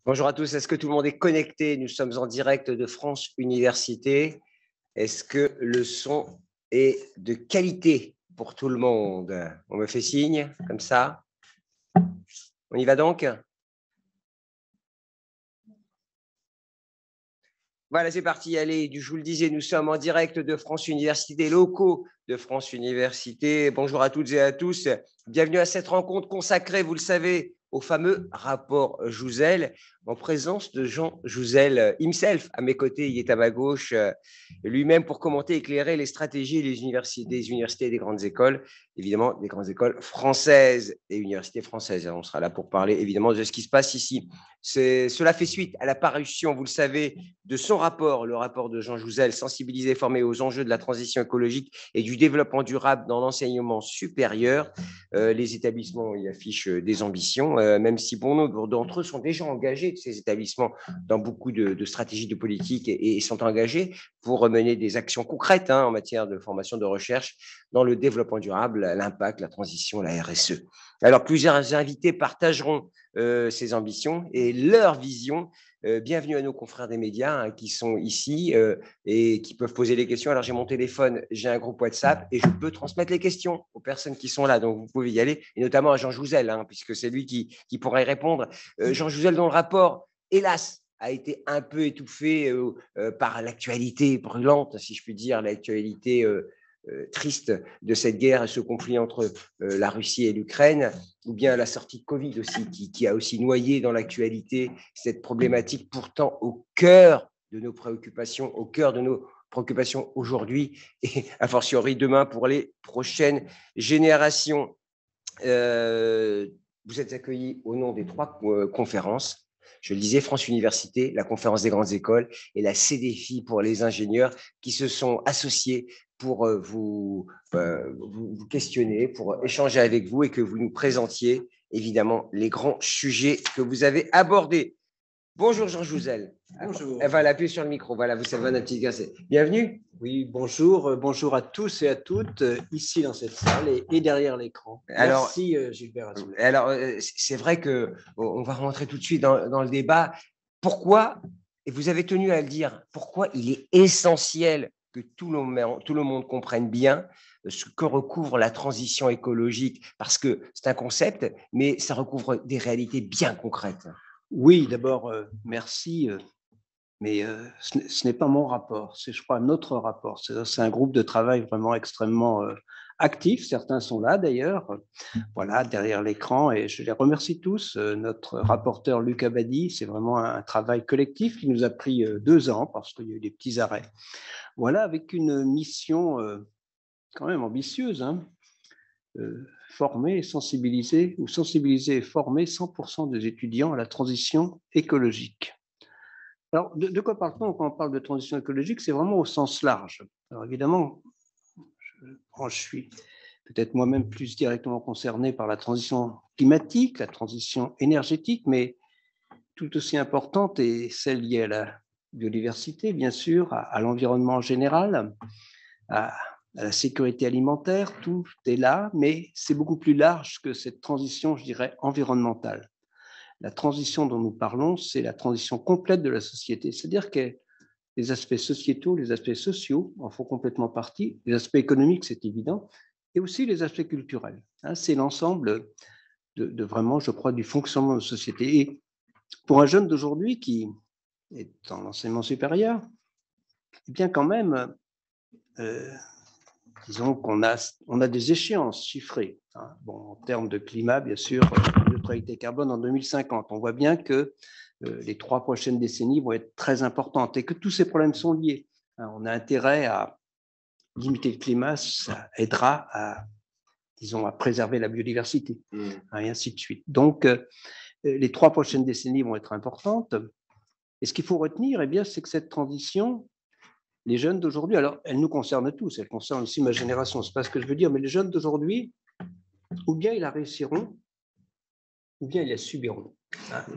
Bonjour à tous, est-ce que tout le monde est connecté? Nous sommes en direct de France Université. Est-ce que le son est de qualité pour tout le monde? On me fait signe, comme ça. On y va donc? Voilà, c'est parti. Allez, je vous le disais, nous sommes en direct de France Université, locaux de France Université. Bonjour à toutes et à tous. Bienvenue à cette rencontre consacrée, vous le savez, au fameux rapport Jouzel, en présence de Jean Jouzel himself. À mes côtés, il est à ma gauche, lui-même pour commenter, éclairer les stratégies des universités et des grandes écoles, évidemment des grandes écoles françaises et universités françaises. On sera là pour parler évidemment de ce qui se passe ici. Cela fait suite à la parution, vous le savez, de son rapport, le rapport de Jean Jouzel, sensibiliser et former aux enjeux de la transition écologique et du développement durable dans l'enseignement supérieur. Les établissements y affichent des ambitions, même si bon nombre d'entre eux sont déjà engagés, ces établissements, dans beaucoup de stratégies de politique et sont engagés pour mener des actions concrètes en matière de formation, de recherche dans le développement durable, l'impact, la transition, la RSE. Alors, plusieurs invités partageront ces ambitions et leur vision. Bienvenue à nos confrères des médias qui sont ici et qui peuvent poser des questions. Alors, j'ai mon téléphone, j'ai un groupe WhatsApp et je peux transmettre les questions aux personnes qui sont là. Donc, vous pouvez y aller, et notamment à Jean Jouzel, puisque c'est lui qui pourrait répondre. Jean Jouzel, dont le rapport, hélas, a été un peu étouffé par l'actualité brûlante, si je puis dire, l'actualité triste de cette guerre et ce conflit entre la Russie et l'Ukraine, ou bien la sortie de Covid aussi, qui a aussi noyé dans l'actualité cette problématique pourtant au cœur de nos préoccupations, au cœur de nos préoccupations aujourd'hui et a fortiori demain pour les prochaines générations. Vous êtes accueillis au nom des trois conférences. Je le disais, France Université, la conférence des grandes écoles et la CDFI pour les ingénieurs qui se sont associés pour vous questionner, pour échanger avec vous et que vous nous présentiez évidemment les grands sujets que vous avez abordés. Bonjour Jean Jouzel. Bonjour. Voilà, appuyez sur le micro. Voilà, vous savez, un petit gars. Bienvenue. Oui, bonjour. Bonjour à tous et à toutes, ici dans cette salle et derrière l'écran. Merci Gilbert. Alors, c'est vrai qu'on va rentrer tout de suite dans le débat. Pourquoi, et vous avez tenu à le dire, pourquoi il est essentiel que tout le monde comprenne bien ce que recouvre la transition écologique, parce que c'est un concept, mais ça recouvre des réalités bien concrètes. Oui, d'abord, merci. Mais ce n'est pas mon rapport, c'est, je crois, notre rapport. C'est un groupe de travail vraiment extrêmement actif. Certains sont là d'ailleurs, voilà, derrière l'écran, et je les remercie tous. Notre rapporteur Luc Abadi, c'est vraiment un travail collectif qui nous a pris 2 ans parce qu'il y a eu des petits arrêts. Voilà, avec une mission quand même ambitieuse, former, sensibiliser et former 100% des étudiants à la transition écologique. Alors, de quoi parle-t-on quand on parle de transition écologique? C'est vraiment au sens large. Alors évidemment, je suis peut-être moi-même plus directement concerné par la transition climatique, la transition énergétique, mais tout aussi importante est celle liée à la biodiversité, bien sûr, à l'environnement en général, à la sécurité alimentaire, tout est là, mais c'est beaucoup plus large que cette transition, je dirais, environnementale. La transition dont nous parlons, c'est la transition complète de la société, c'est-à-dire que les aspects sociétaux, les aspects sociaux en font complètement partie, les aspects économiques, c'est évident, et aussi les aspects culturels. C'est l'ensemble de vraiment, je crois, du fonctionnement de la société. Et pour un jeune d'aujourd'hui qui est dans l'enseignement supérieur, eh bien quand même, disons qu'on a des échéances chiffrées. Bon, en termes de climat, bien sûr, neutralité carbone en 2050. On voit bien que les 3 prochaines décennies vont être très importantes et que tous ces problèmes sont liés. On a intérêt à limiter le climat, ça aidera à, disons, à préserver la biodiversité, et ainsi de suite. Donc, les 3 prochaines décennies vont être importantes. Et ce qu'il faut retenir, eh bien, c'est que cette transition, les jeunes d'aujourd'hui, alors elle nous concerne tous, elle concerne aussi ma génération, c'est pas ce que je veux dire, mais les jeunes d'aujourd'hui, ou bien ils la réussiront, ou bien ils la subiront.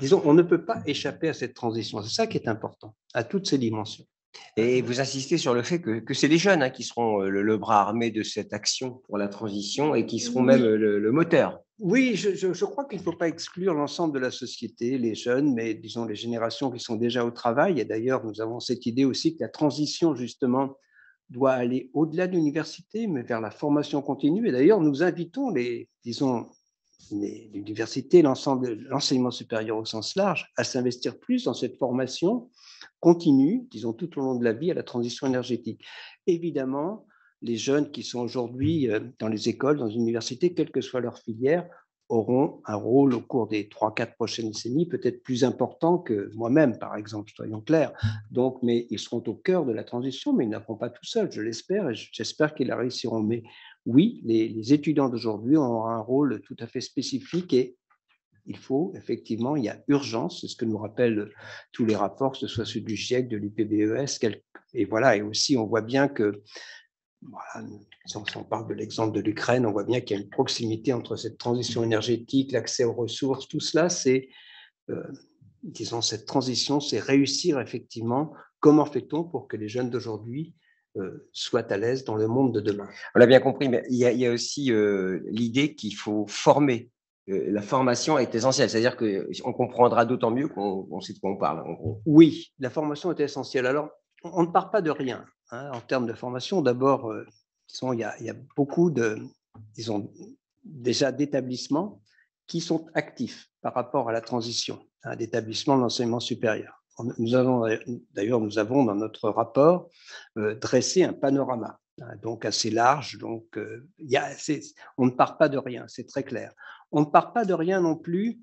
Disons, on ne peut pas échapper à cette transition. C'est ça qui est important, à toutes ces dimensions. Et vous insistez sur le fait que c'est les jeunes qui seront le bras armé de cette action pour la transition et qui seront même le moteur. Oui, je crois qu'il ne faut pas exclure l'ensemble de la société, les jeunes, mais disons les générations qui sont déjà au travail. Et d'ailleurs, nous avons cette idée aussi que la transition, justement, doit aller au-delà de l'université, mais vers la formation continue. Et d'ailleurs, nous invitons l'université, l'ensemble de l'enseignement supérieur au sens large, à s'investir plus dans cette formation continue, disons tout au long de la vie, à la transition énergétique. Évidemment, les jeunes qui sont aujourd'hui dans les écoles, dans les universités, quelle que soit leur filière, auront un rôle au cours des 3-4 prochaines décennies, peut-être plus important que moi-même, par exemple, soyons clairs. Donc, mais ils seront au cœur de la transition, mais ils n'apprendront pas tout seuls, je l'espère, et j'espère qu'ils la réussiront. Mais oui, les étudiants d'aujourd'hui ont un rôle tout à fait spécifique et il faut, effectivement, il y a urgence, c'est ce que nous rappellent tous les rapports, que ce soit ceux du GIEC, de l'UPBES, et voilà, et aussi on voit bien que, voilà, si on parle de l'exemple de l'Ukraine, on voit bien qu'il y a une proximité entre cette transition énergétique, l'accès aux ressources, tout cela, c'est, disons, cette transition, c'est réussir effectivement, comment fait-on pour que les jeunes d'aujourd'hui soient à l'aise dans le monde de demain. On l'a bien compris, mais il y a aussi l'idée qu'il faut former. La formation est essentielle, c'est-à-dire qu'on comprendra d'autant mieux qu'on sait de quoi on parle, en gros. Oui, la formation est essentielle. Alors, on ne part pas de rien en termes de formation. D'abord, il y a beaucoup déjà d'établissements qui sont actifs par rapport à la transition, d'établissements de l'enseignement supérieur. Nous avons dans notre rapport dressé un panorama, donc assez large. Donc, on ne part pas de rien, c'est très clair. On ne part pas de rien non plus.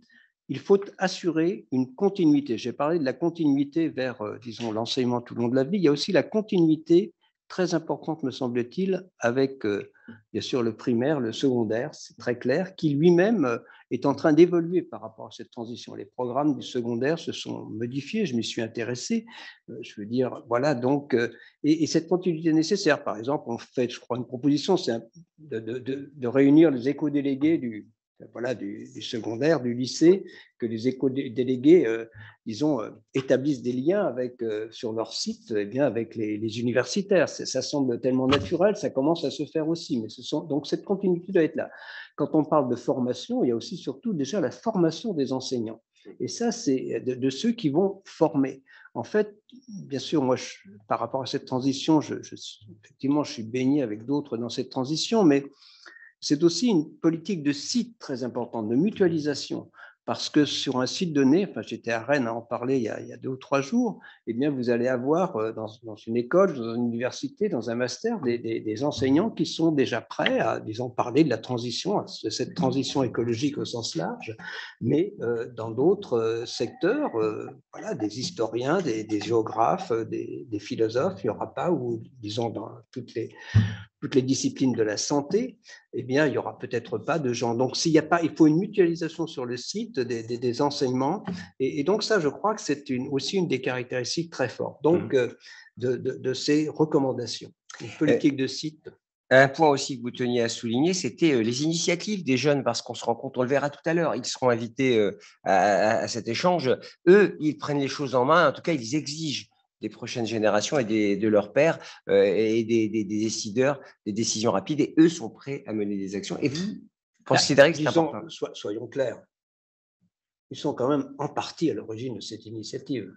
Il faut assurer une continuité. J'ai parlé de la continuité vers, disons, l'enseignement tout le long de la vie. Il y a aussi la continuité, très importante, me semble-t-il, avec, bien sûr, le primaire, le secondaire, c'est très clair, qui lui-même est en train d'évoluer par rapport à cette transition. Les programmes du secondaire se sont modifiés, je m'y suis intéressé. Je veux dire, voilà, donc, et cette continuité est nécessaire. Par exemple, on fait, je crois, une proposition, c'est de réunir les éco-délégués du secondaire, du lycée, que les éco-délégués, disons, établissent des liens avec, sur leur site, avec les universitaires. Ça semble tellement naturel, ça commence à se faire aussi. Mais donc cette continuité doit être là. Quand on parle de formation, il y a aussi surtout déjà la formation des enseignants. Et ça, c'est de ceux qui vont former. En fait, bien sûr, moi, par rapport à cette transition, effectivement, je suis baigné avec d'autres dans cette transition, mais c'est aussi une politique de site très importante, de mutualisation, parce que sur un site donné, enfin j'étais à Rennes à en parler il y a 2 ou 3 jours, eh bien vous allez avoir dans une école, dans une université, dans un master, des enseignants qui sont déjà prêts à, disons, parler de la transition, de cette transition écologique au sens large, mais dans d'autres secteurs, voilà, des historiens, des géographes, des philosophes, il n'y aura pas, ou disons dans toutes les disciplines de la santé, eh bien, il n'y aura peut-être pas de gens. Donc, s'il y a pas, il faut une mutualisation sur le site des enseignements. Et donc, ça, je crois que c'est aussi une des caractéristiques très fortes donc, de ces recommandations. Une politique de site. Un point aussi que vous teniez à souligner, c'était les initiatives des jeunes, parce qu'on se rend compte, on le verra tout à l'heure, ils seront invités à cet échange. Eux, ils prennent les choses en main, en tout cas, ils exigent des prochaines générations et de leurs pairs et des décideurs des décisions rapides, et eux sont prêts à mener des actions. Et vous considérez que c'est important? Soyons clairs, ils sont quand même en partie à l'origine de cette initiative.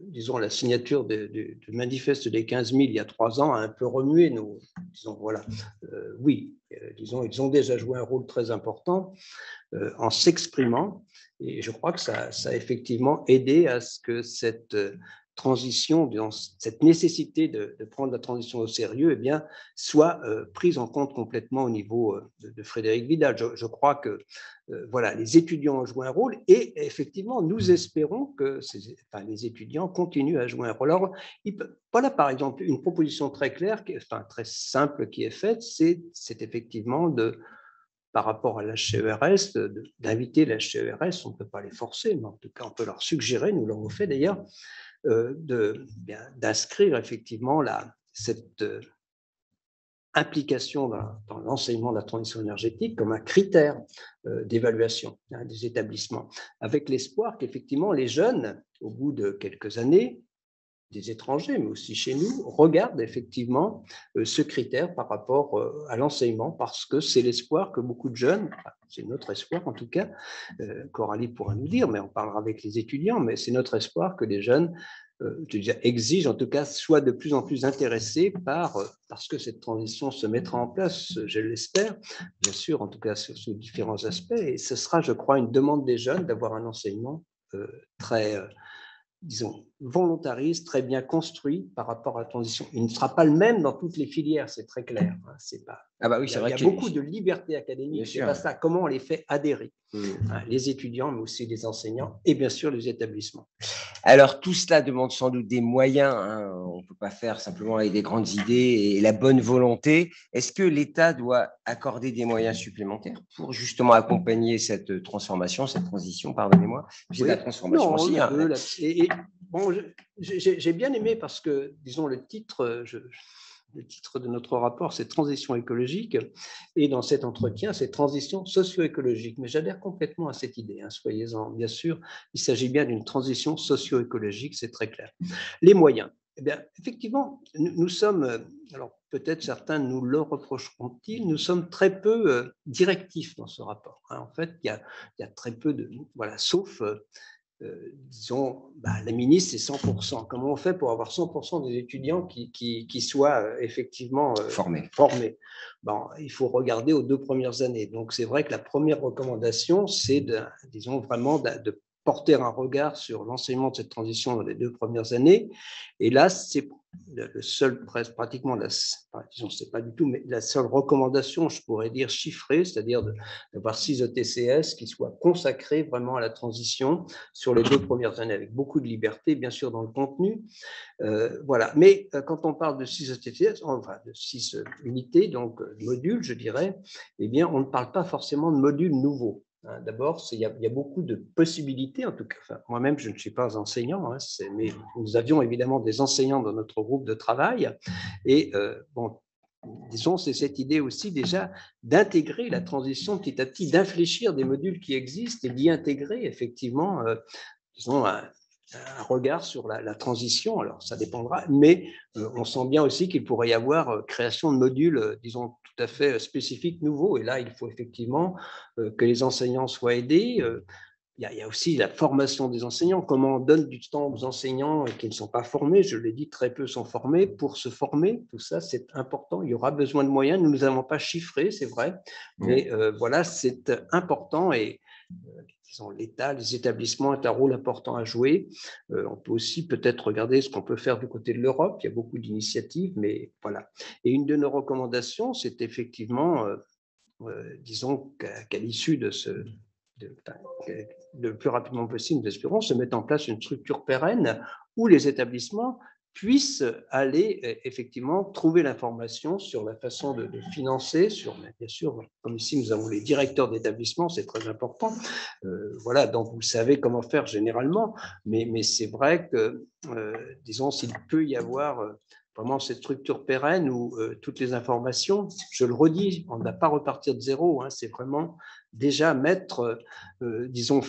Disons, la signature du manifeste des 15 000 il y a 3 ans a un peu remué nos. Disons, voilà. Oui, disons, ils ont déjà joué un rôle très important en s'exprimant, et je crois que ça a effectivement aidé à ce que cette transition, cette nécessité de prendre la transition au sérieux, eh bien, soit prise en compte complètement au niveau de Frédérique Vidal. Je crois que voilà, les étudiants ont joué un rôle, et effectivement, nous espérons que les étudiants continuent à jouer un rôle. Alors, voilà, par exemple, une proposition très claire, très simple qui est faite, c'est effectivement par rapport à l'HCERS, d'inviter l'HCERS, on ne peut pas les forcer, mais en tout cas, on peut leur suggérer, nous l'avons fait d'ailleurs, d'inscrire effectivement cette implication dans l'enseignement de la transition énergétique comme un critère d'évaluation des établissements, avec l'espoir qu'effectivement les jeunes, au bout de quelques années, des étrangers, mais aussi chez nous, regardent effectivement ce critère par rapport à l'enseignement, parce que c'est l'espoir que beaucoup de jeunes, c'est notre espoir en tout cas, Coralie pourra nous dire, mais on parlera avec les étudiants, mais c'est notre espoir que les jeunes exigent, en tout cas, soient de plus en plus intéressés parce que cette transition se mettra en place, je l'espère, bien sûr, en tout cas sur différents aspects, et ce sera, je crois, une demande des jeunes d'avoir un enseignement très disons, volontariste, très bien construit par rapport à la transition. Il ne sera pas le même dans toutes les filières, c'est très clair. C'est pas... Ah bah oui, c'est vrai il y a beaucoup de liberté académique, c'est pas ça. Comment on les fait adhérer, les étudiants, mais aussi les enseignants et bien sûr les établissements. Alors, tout cela demande sans doute des moyens. On ne peut pas faire simplement avec des grandes idées et la bonne volonté. Est-ce que l'État doit accorder des moyens supplémentaires pour justement accompagner cette transformation, cette transition, pardonnez-moi, c'est la transformation aussi. Bon, j'ai bien aimé parce que, disons, le titre de notre rapport, c'est transition écologique, et dans cet entretien, c'est transition socio-écologique. Mais j'adhère complètement à cette idée, soyez-en bien sûr, il s'agit bien d'une transition socio-écologique, c'est très clair. Les moyens, eh bien, effectivement, nous sommes, alors peut-être certains nous le reprocheront-ils, nous sommes très peu directifs dans ce rapport. En fait, il y a très peu de, voilà, sauf... disons, la ministre, c'est 100%. Comment on fait pour avoir 100% des étudiants qui soient effectivement formés il faut regarder aux 2 premières années. Donc, c'est vrai que la première recommandation, c'est, disons, vraiment de porter un regard sur l'enseignement de cette transition dans les 2 premières années. Et là, c'est le seul, pratiquement, disons, c'est pas du tout, mais la seule recommandation, je pourrais dire chiffrée, c'est-à-dire d'avoir 6 ETCS qui soient consacrés vraiment à la transition sur les 2 premières années, avec beaucoup de liberté, bien sûr, dans le contenu. Voilà. Mais quand on parle de 6 ETCS, enfin de 6 unités, donc modules, je dirais, eh bien, on ne parle pas forcément de modules nouveaux. D'abord, il y a beaucoup de possibilités, en tout cas. Enfin, moi-même, je ne suis pas enseignant, mais nous avions évidemment des enseignants dans notre groupe de travail. Et bon, disons, c'est cette idée aussi déjà d'intégrer la transition petit à petit, d'infléchir des modules qui existent et d'y intégrer effectivement, disons, un regard sur la transition. Alors, ça dépendra, mais on sent bien aussi qu'il pourrait y avoir création de modules, disons, tout à fait spécifiques, nouveaux. Et là, il faut effectivement que les enseignants soient aidés. Il y a aussi la formation des enseignants. Comment on donne du temps aux enseignants qui ne sont pas formés, je l'ai dit, très peu sont formés. Pour se former, tout ça, c'est important. Il y aura besoin de moyens. Nous n'avons pas chiffré, c'est vrai, mais voilà, c'est important et disons, l'État, les établissements ont un rôle important à jouer. On peut aussi peut-être regarder ce qu'on peut faire du côté de l'Europe. Il y a beaucoup d'initiatives, mais voilà. Et une de nos recommandations, c'est effectivement, disons, qu'à l'issue de le plus rapidement possible, nous espérons, se mettre en place une structure pérenne où les établissements puissent aller effectivement trouver l'information sur la façon de financer, bien sûr, comme ici nous avons les directeurs d'établissement, c'est très important, voilà, donc vous savez comment faire généralement, mais c'est vrai que, disons, s'il peut y avoir vraiment cette structure pérenne où toutes les informations, je le redis, on ne va pas repartir de zéro, c'est vraiment déjà mettre, disons,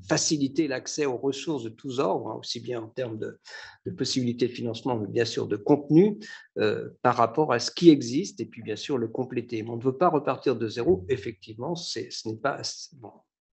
faciliter l'accès aux ressources de tous ordres, aussi bien en termes de possibilités de financement, mais bien sûr de contenu, par rapport à ce qui existe, et puis bien sûr le compléter. Mais on ne veut pas repartir de zéro, effectivement, ce n'est pas... Bon,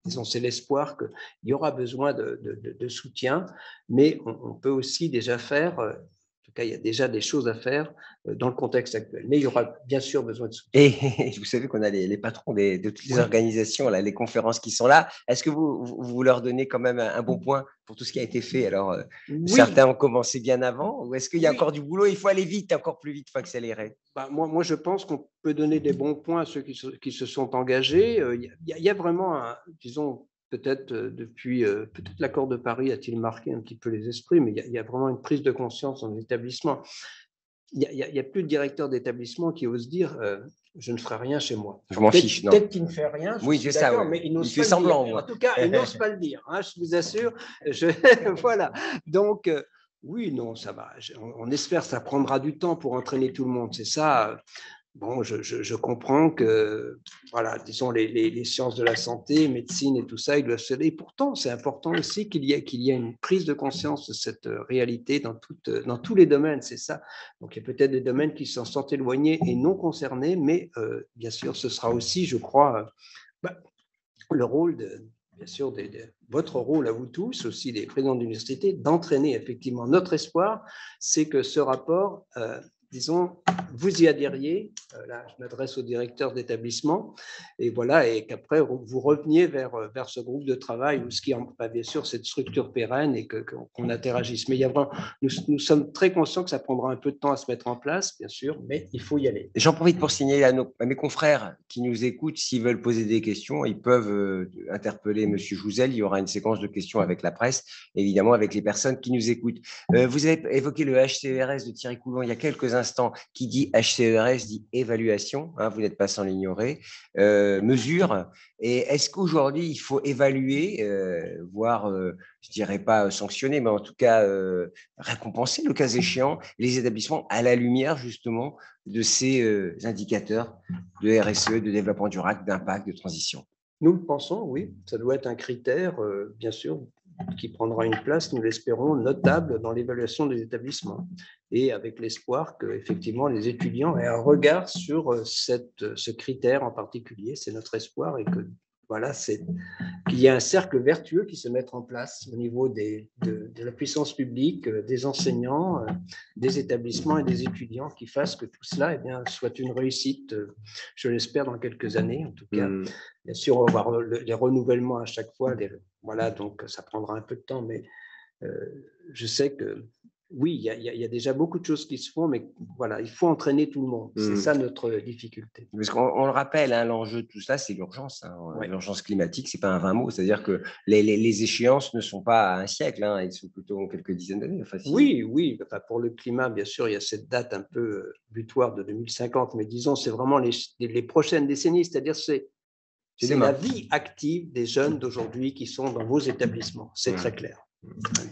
disons, c'est l'espoir qu'il y aura besoin de soutien, mais on peut aussi déjà faire... En tout cas, il y a déjà des choses à faire dans le contexte actuel. Mais il y aura bien sûr besoin de soutien. Et vous savez qu'on a les patrons de toutes les organisations, là, les conférences qui sont là. Est-ce que vous leur donnez quand même un bon point pour tout ce qui a été fait? Alors, certains ont commencé bien avant, ou est-ce qu'il y a encore du boulot? Il faut aller vite, encore plus vite, il faut accélérer. Moi, je pense qu'on peut donner des bons points à ceux qui se sont engagés. Il y a vraiment, disons, peut-être depuis peut-être l'accord de Paris a-t-il marqué un petit peu les esprits, mais il y a vraiment une prise de conscience dans l'établissement. Il y a plus de directeurs d'établissement qui osent dire je ne ferai rien chez moi. Je m'en fiche, non. Peut-être qu'il ne fait rien, oui, c'est ça, mais il n'ose pas semblant, le dire. En tout cas, il n'ose pas le dire, je vous assure. Voilà. Donc, oui, non, ça va. On espère que ça prendra du temps pour entraîner tout le monde. C'est ça. bon, je comprends que, voilà, disons, les sciences de la santé, médecine et tout ça, ils doivent se. Et pourtant, c'est important aussi qu'il y ait une prise de conscience de cette réalité dans tous les domaines, c'est ça. Donc, il y a peut-être des domaines qui s'en sont éloignés et non concernés, mais bien sûr, ce sera aussi, je crois, bah, le rôle bien sûr, votre rôle à vous tous, aussi des présidents d'université, d'entraîner effectivement notre espoir, c'est que ce rapport, disons, vous y adhériez, là je m'adresse au directeur d'établissement, et voilà, et qu'après vous reveniez vers ce groupe de travail, ou ce qui, bien sûr, cette structure pérenne et qu'on interagisse. Mais il y a vraiment, nous sommes très conscients que ça prendra un peu de temps à se mettre en place, bien sûr, mais il faut y aller. J'en profite pour signaler à mes confrères qui nous écoutent, s'ils veulent poser des questions, ils peuvent interpeller M. Jouzel. Il y aura une séquence de questions avec la presse, évidemment avec les personnes qui nous écoutent. Vous avez évoqué le HCERS de Thierry Coulon il y a quelques instants. Qui dit HCERS dit évaluation, hein, vous n'êtes pas sans l'ignorer, mesure. Et est-ce qu'aujourd'hui, il faut évaluer, voire, je dirais pas sanctionner, mais en tout cas récompenser, le cas échéant, les établissements à la lumière justement de ces indicateurs de RSE, de développement durable, d'impact, de transition? Nous le pensons, oui, ça doit être un critère, bien sûr, qui prendra une place, nous l'espérons, notable dans l'évaluation des établissements. Et avec l'espoir que, effectivement, les étudiants aient un regard sur ce critère en particulier, c'est notre espoir, et que voilà, qu'il y ait un cercle vertueux qui se mette en place au niveau de la puissance publique, des enseignants, des établissements et des étudiants, qui fassent que tout cela, eh bien, soit une réussite, je l'espère, dans quelques années, en tout cas. Bien sûr, on va avoir les renouvellements à chaque fois, voilà, donc ça prendra un peu de temps, mais je sais que oui, il y a déjà beaucoup de choses qui se font, mais voilà, il faut entraîner tout le monde. C'est ça notre difficulté. Parce qu'on le rappelle, hein, l'enjeu de tout ça, c'est l'urgence. Hein. Ouais. L'urgence climatique, ce n'est pas un vain mot. C'est-à-dire que les échéances ne sont pas à un siècle, hein, elles sont plutôt quelques dizaines d'années. Enfin, oui. Enfin, pour le climat, bien sûr, il y a cette date un peu butoir de 2050, mais disons, c'est vraiment les prochaines décennies. C'est-à-dire, c'est la vie active des jeunes d'aujourd'hui qui sont dans vos établissements. C'est très clair.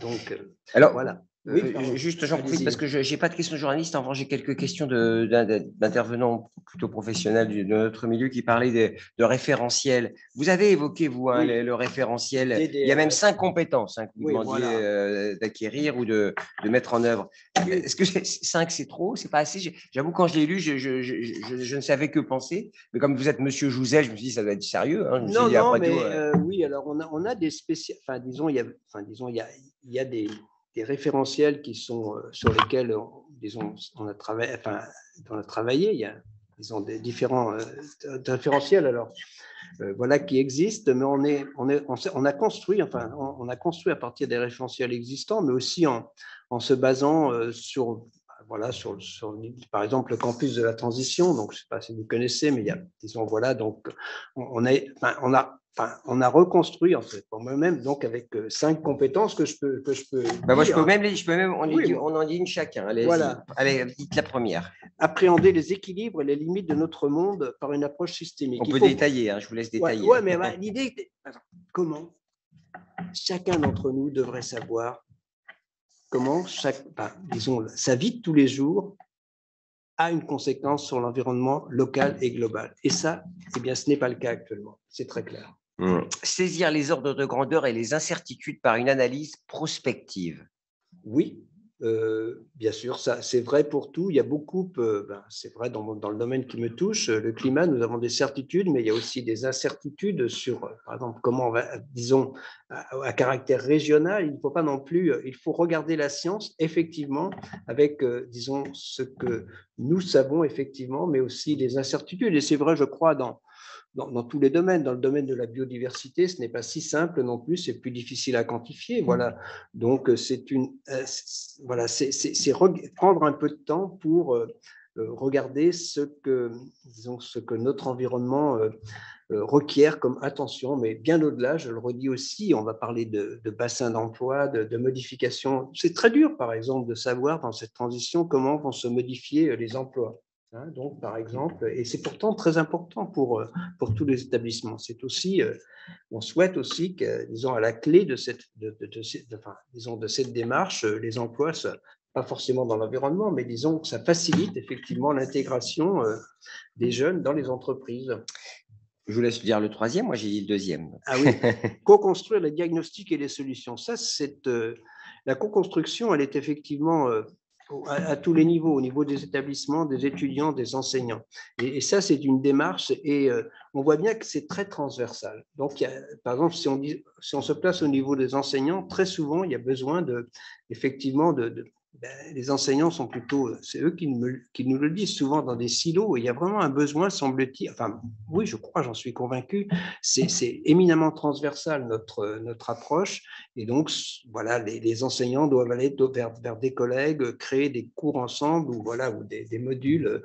Donc, alors, voilà. Oui, juste, j'en profite parce que je n'ai pas de questions de journalistes. En revanche, j'ai quelques questions d'intervenants plutôt professionnels de notre milieu qui parlaient de référentiel. Vous avez évoqué, vous, hein, le référentiel. Il y a même 5 compétences que vous demandiez d'acquérir ou de mettre en œuvre. Est-ce que 5, c'est trop? C'est pas assez? J'avoue, quand je l'ai lu, je ne savais que penser. Mais comme vous êtes Monsieur Jouzel, je me suis dit, ça doit être sérieux. Hein. Non, mais oui, alors on a des spéciaux. Enfin, disons, il y a des référentiels qui sont sur lesquels, disons, on a travaillé. Il y a, disons, des différents référentiels, alors voilà, qui existent, mais on a construit, enfin, on a construit à partir des référentiels existants, mais aussi en se basant sur, voilà, par exemple, le campus de la transition. Donc, je ne sais pas si vous connaissez, mais il y a, disons, voilà, donc on a reconstruit, en fait, pour moi-même, donc avec 5 compétences que je peux. Moi, je peux même, on en dit une chacun. Allez, voilà. Allez, dites la première. Appréhender les équilibres et les limites de notre monde par une approche systémique. On peut détailler, hein, je vous laisse détailler. Oui, mais l'idée, comment chacun d'entre nous devrait savoir comment disons, sa vie de tous les jours a une conséquence sur l'environnement local et global. Et ça, eh bien, ce n'est pas le cas actuellement. C'est très clair. Saisir les ordres de grandeur et les incertitudes par une analyse prospective. Oui, bien sûr, ça c'est vrai pour tout. Il y a beaucoup, c'est vrai dans le domaine qui me touche, le climat, nous avons des certitudes, mais il y a aussi des incertitudes sur, par exemple, comment on va, disons, à caractère régional. Il ne faut pas non plus, il faut regarder la science, effectivement, avec, disons, ce que nous savons, effectivement, mais aussi les incertitudes. Et c'est vrai, je crois, dans tous les domaines. Dans le domaine de la biodiversité, ce n'est pas si simple non plus, c'est plus difficile à quantifier. Voilà. Donc, c'est prendre un peu de temps pour regarder ce que notre environnement requiert comme attention, mais bien au-delà, je le redis aussi, on va parler de bassins d'emploi, de modifications. C'est très dur, par exemple, de savoir dans cette transition comment vont se modifier les emplois. Donc, par exemple, et c'est pourtant très important pour tous les établissements. C'est aussi, on souhaite aussi que, disons, à la clé de cette démarche, les emplois pas forcément dans l'environnement, mais disons que ça facilite effectivement l'intégration des jeunes dans les entreprises. Je vous laisse dire le troisième, moi j'ai dit le deuxième. Ah oui, co-construire les diagnostics et les solutions. Ça, la co-construction, elle est effectivement à tous les niveaux, au niveau des établissements, des étudiants, des enseignants. Et ça, c'est une démarche et on voit bien que c'est très transversal. Donc, par exemple, si on se place au niveau des enseignants, très souvent, il y a besoin effectivement les enseignants sont plutôt, c'est eux qui nous le disent souvent dans des silos, et il y a vraiment un besoin, semble-t-il, enfin oui, je crois, j'en suis convaincu, c'est éminemment transversal notre approche, et donc voilà, les enseignants doivent aller vers des collègues, créer des cours ensemble, ou voilà, ou des modules,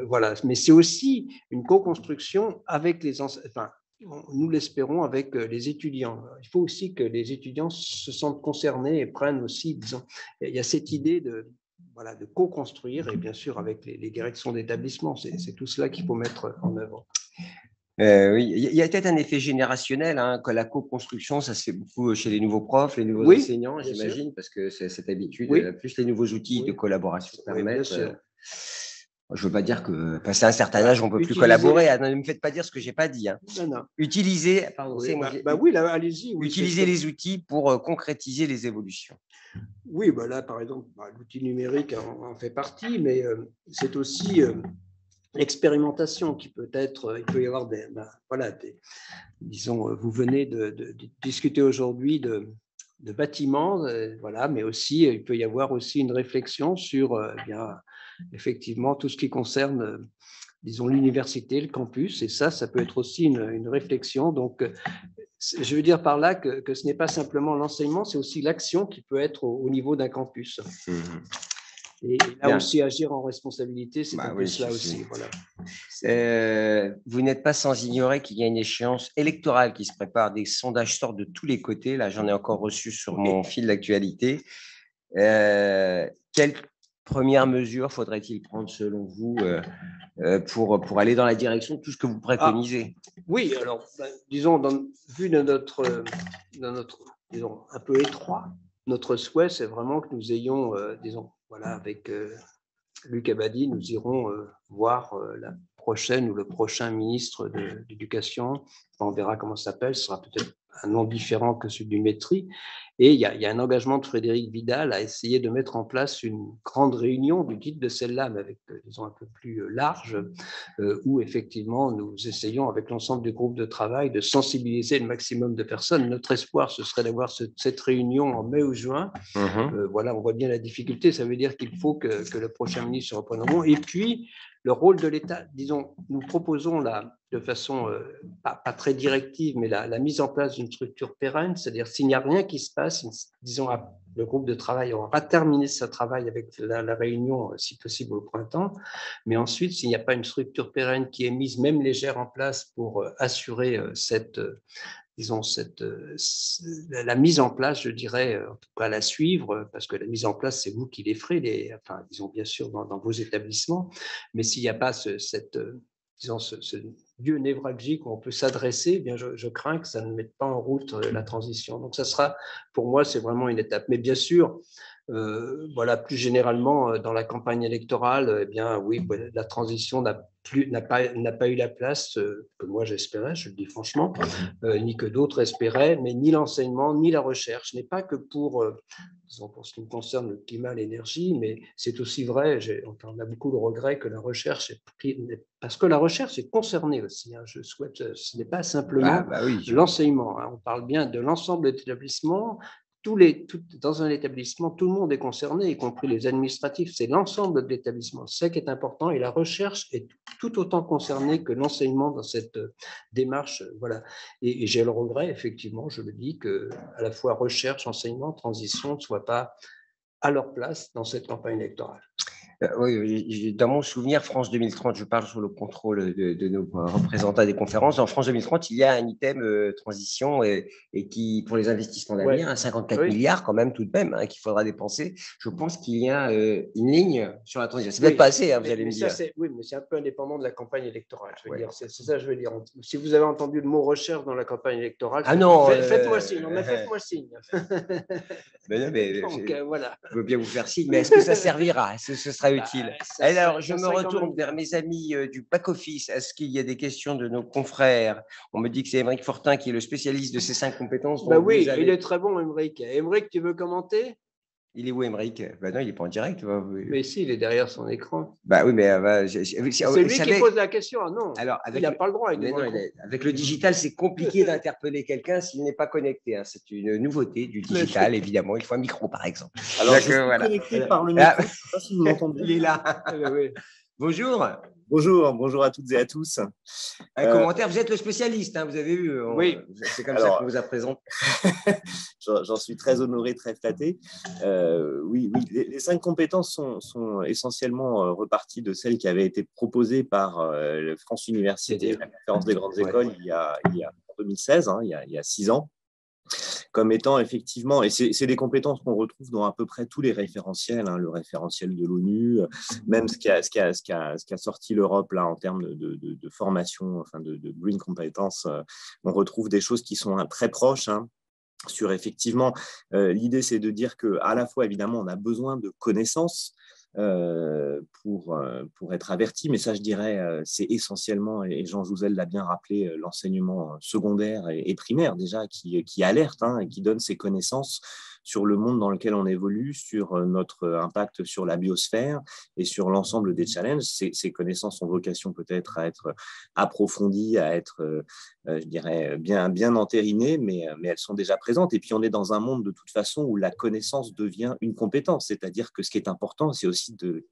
voilà, mais c'est aussi une co-construction avec les enseignants, enfin, nous l'espérons avec les étudiants. Il faut aussi que les étudiants se sentent concernés et prennent aussi, disons, il y a cette idée de co-construire, et bien sûr avec les directions d'établissement, c'est tout cela qu'il faut mettre en œuvre. Oui, il y a peut-être un effet générationnel, que la co-construction, ça se fait beaucoup chez les nouveaux profs, les nouveaux enseignants, j'imagine, parce que c'est cette habitude, plus les nouveaux outils de collaboration permettent. Je ne veux pas dire que, passé un certain âge, on ne peut plus collaborer. Ne me faites pas dire ce que je n'ai pas dit. Non. Utiliser, allez-y. Utiliser les outils pour concrétiser les évolutions. Oui, là, par exemple, l'outil numérique en fait partie, mais c'est aussi l'expérimentation qui peut être, il peut y avoir disons, vous venez de discuter aujourd'hui de bâtiments, voilà, mais aussi, il peut y avoir aussi une réflexion sur effectivement tout ce qui concerne, disons, l'université, le campus, et ça peut être aussi une réflexion. Donc, je veux dire par là que ce n'est pas simplement l'enseignement, c'est aussi l'action qui peut être au niveau d'un campus. Et là aussi, agir en responsabilité, c'est un peu cela aussi. Voilà. Vous n'êtes pas sans ignorer qu'il y a une échéance électorale qui se prépare. Des sondages sortent de tous les côtés. Là, j'en ai encore reçu sur mon fil d'actualité. Quelles premières mesures faudrait-il prendre selon vous pour aller dans la direction de tout ce que vous préconisez? Oui, alors, disons, vu de notre disons, un peu étroit, notre souhait, c'est vraiment que nous ayons, disons, voilà, avec Luc Abadi, nous irons voir la prochaine ou le prochain ministre de l'Éducation. On verra comment ça s'appelle, ce sera peut-être un nom différent que celui du Métri. Et il y a un engagement de Frédéric Vidal à essayer de mettre en place une grande réunion du type de celle-là, mais avec, disons, un peu plus large, où effectivement nous essayons avec l'ensemble du groupe de travail de sensibiliser le maximum de personnes. Notre espoir, ce serait d'avoir cette réunion en mai ou juin. Voilà, on voit bien la difficulté, ça veut dire qu'il faut que le prochain ministre reprenne en main. Et puis, le rôle de l'État, disons, nous proposons de façon pas très directive, mais la mise en place d'une structure pérenne, c'est-à-dire s'il n'y a rien qui se passe, disons, le groupe de travail aura terminé sa travail avec la réunion, si possible, au printemps, mais ensuite, s'il n'y a pas une structure pérenne qui est mise, même légère, en place pour assurer disons, la mise en place, je dirais, en tout cas la suivre, parce que la mise en place, c'est vous qui les ferez, enfin, disons, bien sûr, dans vos établissements, mais s'il n'y a pas disons, ce lieu névralgique où on peut s'adresser, eh bien, je crains que ça ne mette pas en route la transition. Donc, ça sera, pour moi, c'est vraiment une étape. Mais bien sûr, voilà, plus généralement, dans la campagne électorale, eh bien, oui, la transition n'a pas eu la place que moi j'espérais, je le dis franchement, ni que d'autres espéraient, mais ni l'enseignement, ni la recherche. Ce n'est pas que pour ce qui me concerne le climat, l'énergie, mais c'est aussi vrai, on a beaucoup de regrets que la recherche parce que la recherche est concernée aussi. Je souhaite, ce n'est pas simplement l'enseignement. On parle bien de l'ensemble des établissements. Dans un établissement, tout le monde est concerné, y compris les administratifs. C'est l'ensemble de l'établissement. C'est ça qui est important. Et la recherche est tout autant concernée que l'enseignement dans cette démarche. Voilà. Et j'ai le regret, effectivement, je le dis, que à la fois recherche, enseignement, transition ne soient pas à leur place dans cette campagne électorale. Oui, dans mon souvenir, France 2030, je parle sous le contrôle de nos représentants des conférences. En France 2030, il y a un item transition et qui, pour les investissements d'avenir, 54 milliards quand même tout de même qu'il faudra dépenser. Je pense qu'il y a une ligne sur la transition. C'est peut-être pas assez, vous allez me dire. Oui, mais c'est un peu indépendant de la campagne électorale. Je veux dire, c'est ça, je veux dire. Si vous avez entendu le mot recherche dans la campagne électorale, faites-moi signe. Faites-moi signe. Mais donc voilà. Je veux bien vous faire signe, mais est-ce que ça servira? Est-ce que ce sera utile? Alors, je me serait quand retourne même vers mes amis du back-office. Est-ce qu'il y a des questions de nos confrères? On me dit que c'est Émeric Fortin qui est le spécialiste de ces 5 compétences. Bah Donc vous oui, il avez... est très bon, Émeric. Émeric, tu veux commenter? Il est où, Émeric? Ben non, il n'est pas en direct. Mais si, il est derrière son écran. Bah oui, mais C'est lui qui pose la question. Ah non, alors, il n'a pas le droit. mais non, avec le digital, c'est compliqué d'interpeller quelqu'un s'il n'est pas connecté, hein. C'est une nouveauté du digital, évidemment. Il faut un micro, par exemple. Alors, je suis connecté par le micro. Je ne sais pas si vous m'entendez. Il est là. Bonjour. Bonjour à toutes et à tous. Un commentaire, vous êtes le spécialiste, hein, vous avez vu. Oui. C'est comme ça qu'on vous a présenté. J'en suis très honoré, très flatté. Oui, les 5 compétences sont essentiellement reparties de celles qui avaient été proposées par le France Université, la conférence des grandes écoles, il y a en 2016, hein, il y a 6 ans. Comme étant effectivement, et c'est des compétences qu'on retrouve dans à peu près tous les référentiels, hein, le référentiel de l'ONU, même ce qu'a sorti l'Europe là en termes de formation, enfin de green compétences, on retrouve des choses qui sont très proches. Hein, sur effectivement, l'idée c'est de dire que à la fois évidemment on a besoin de connaissances pour être averti, mais ça je dirais c'est essentiellement, et Jean Jouzel l'a bien rappelé, l'enseignement secondaire et primaire déjà qui alerte, hein, et qui donne ses connaissances sur le monde dans lequel on évolue, sur notre impact sur la biosphère et sur l'ensemble des challenges. Ces connaissances ont vocation peut-être à être approfondies, à être, je dirais, bien entérinées, mais elles sont déjà présentes. Et puis on est dans un monde de toute façon où la connaissance devient une compétence, c'est-à-dire que ce qui est important, c'est aussi de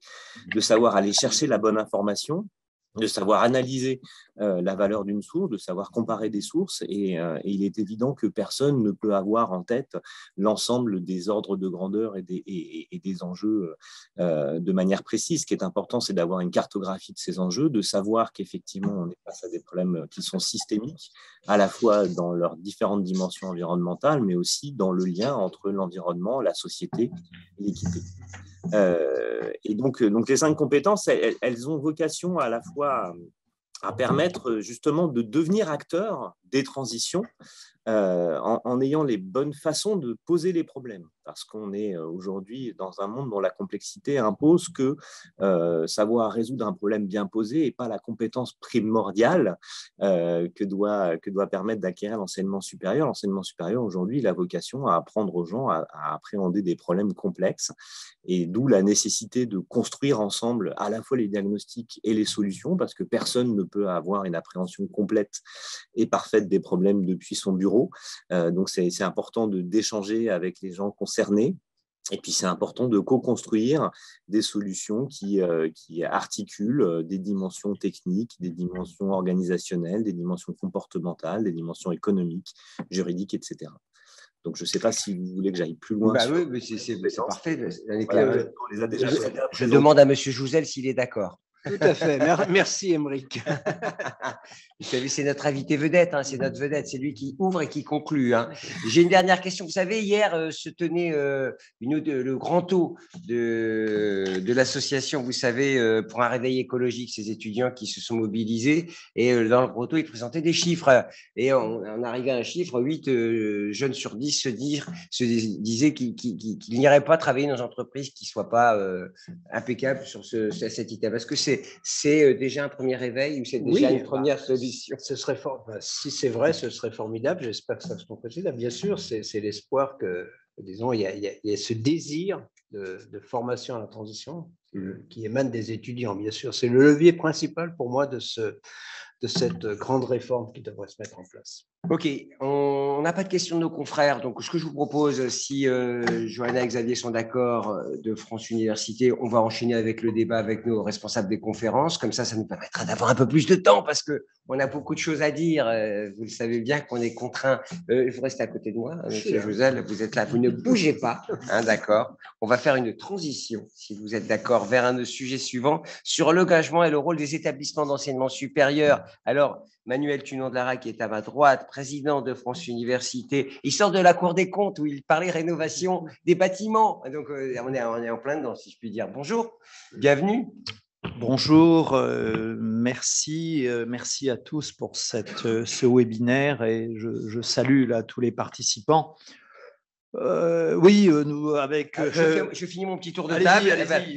savoir aller chercher la bonne information, de savoir analyser la valeur d'une source, de savoir comparer des sources, et il est évident que personne ne peut avoir en tête l'ensemble des ordres de grandeur et des enjeux de manière précise. Ce qui est important, c'est d'avoir une cartographie de ces enjeux, de savoir qu'effectivement, on est face à des problèmes qui sont systémiques, à la fois dans leurs différentes dimensions environnementales, mais aussi dans le lien entre l'environnement, la société et l'équité. Et donc les 5 compétences, elles ont vocation à la fois à permettre justement de devenir acteur des transitions en ayant les bonnes façons de poser les problèmes. Parce qu'on est aujourd'hui dans un monde dont la complexité impose que savoir résoudre un problème bien posé n'est pas la compétence primordiale que doit permettre d'acquérir l'enseignement supérieur. L'enseignement supérieur, aujourd'hui, il a vocation à apprendre aux gens à appréhender des problèmes complexes, et d'où la nécessité de construire ensemble à la fois les diagnostics et les solutions, parce que personne ne peut avoir une appréhension complète et parfaite des problèmes depuis son bureau. Donc, c'est important d'échanger avec les gens concernés. Et puis, c'est important de co-construire des solutions qui articulent des dimensions techniques, des dimensions organisationnelles, des dimensions comportementales, des dimensions économiques, juridiques, etc. Donc, je ne sais pas si vous voulez que j'aille plus loin. Bah oui, mais c'est parfait. Voilà, on les a déjà je demande à M. Jouzel s'il est d'accord. Tout à fait. Merci, Émeric. Vous savez, c'est notre invité vedette, hein, c'est notre vedette, c'est lui qui ouvre et qui conclut. Hein. J'ai une dernière question. Vous savez, hier se tenait le grand taux de l'association, vous savez, pour un réveil écologique, ces étudiants qui se sont mobilisés. Et dans le grand taux, ils présentaient des chiffres. Et on arrivait à un chiffre, 8 jeunes sur 10 se disaient qu'ils n'iraient pas travailler dans une entreprise qui ne soit pas impeccable sur cet item. Est-ce que c'est déjà un premier réveil ou c'est déjà une première solution? Ce serait si c'est vrai, ce serait formidable. J'espère que ça se concrétisera. Bien sûr, c'est l'espoir que, disons, il y a ce désir de formation à la transition qui émane des étudiants. Bien sûr, c'est le levier principal pour moi de cette grande réforme qui devrait se mettre en place. Ok, on n'a pas de questions de nos confrères, donc ce que je vous propose, si Johanna et Xavier sont d'accord de France Université, on va enchaîner avec le débat avec nos responsables des conférences, comme ça nous permettra d'avoir un peu plus de temps, parce qu'on a beaucoup de choses à dire, vous le savez bien qu'on est contraint. Vous restez à côté de moi, hein, M. Jouzel, vous êtes là, vous ne bougez pas, hein, d'accord. On va faire une transition, si vous êtes d'accord, vers un sujet suivant, sur l'engagement et le rôle des établissements d'enseignement supérieur. Alors, Manuel Tunon-de-Lara, qui est à ma droite, président de France Université, il sort de la Cour des comptes où il parlait rénovation des bâtiments. Donc, on est en plein dedans, si je puis dire. Bonjour, bienvenue. Bonjour, merci à tous pour ce webinaire, et je salue là tous les participants. Oui, nous, avec. Je finis mon petit tour de table.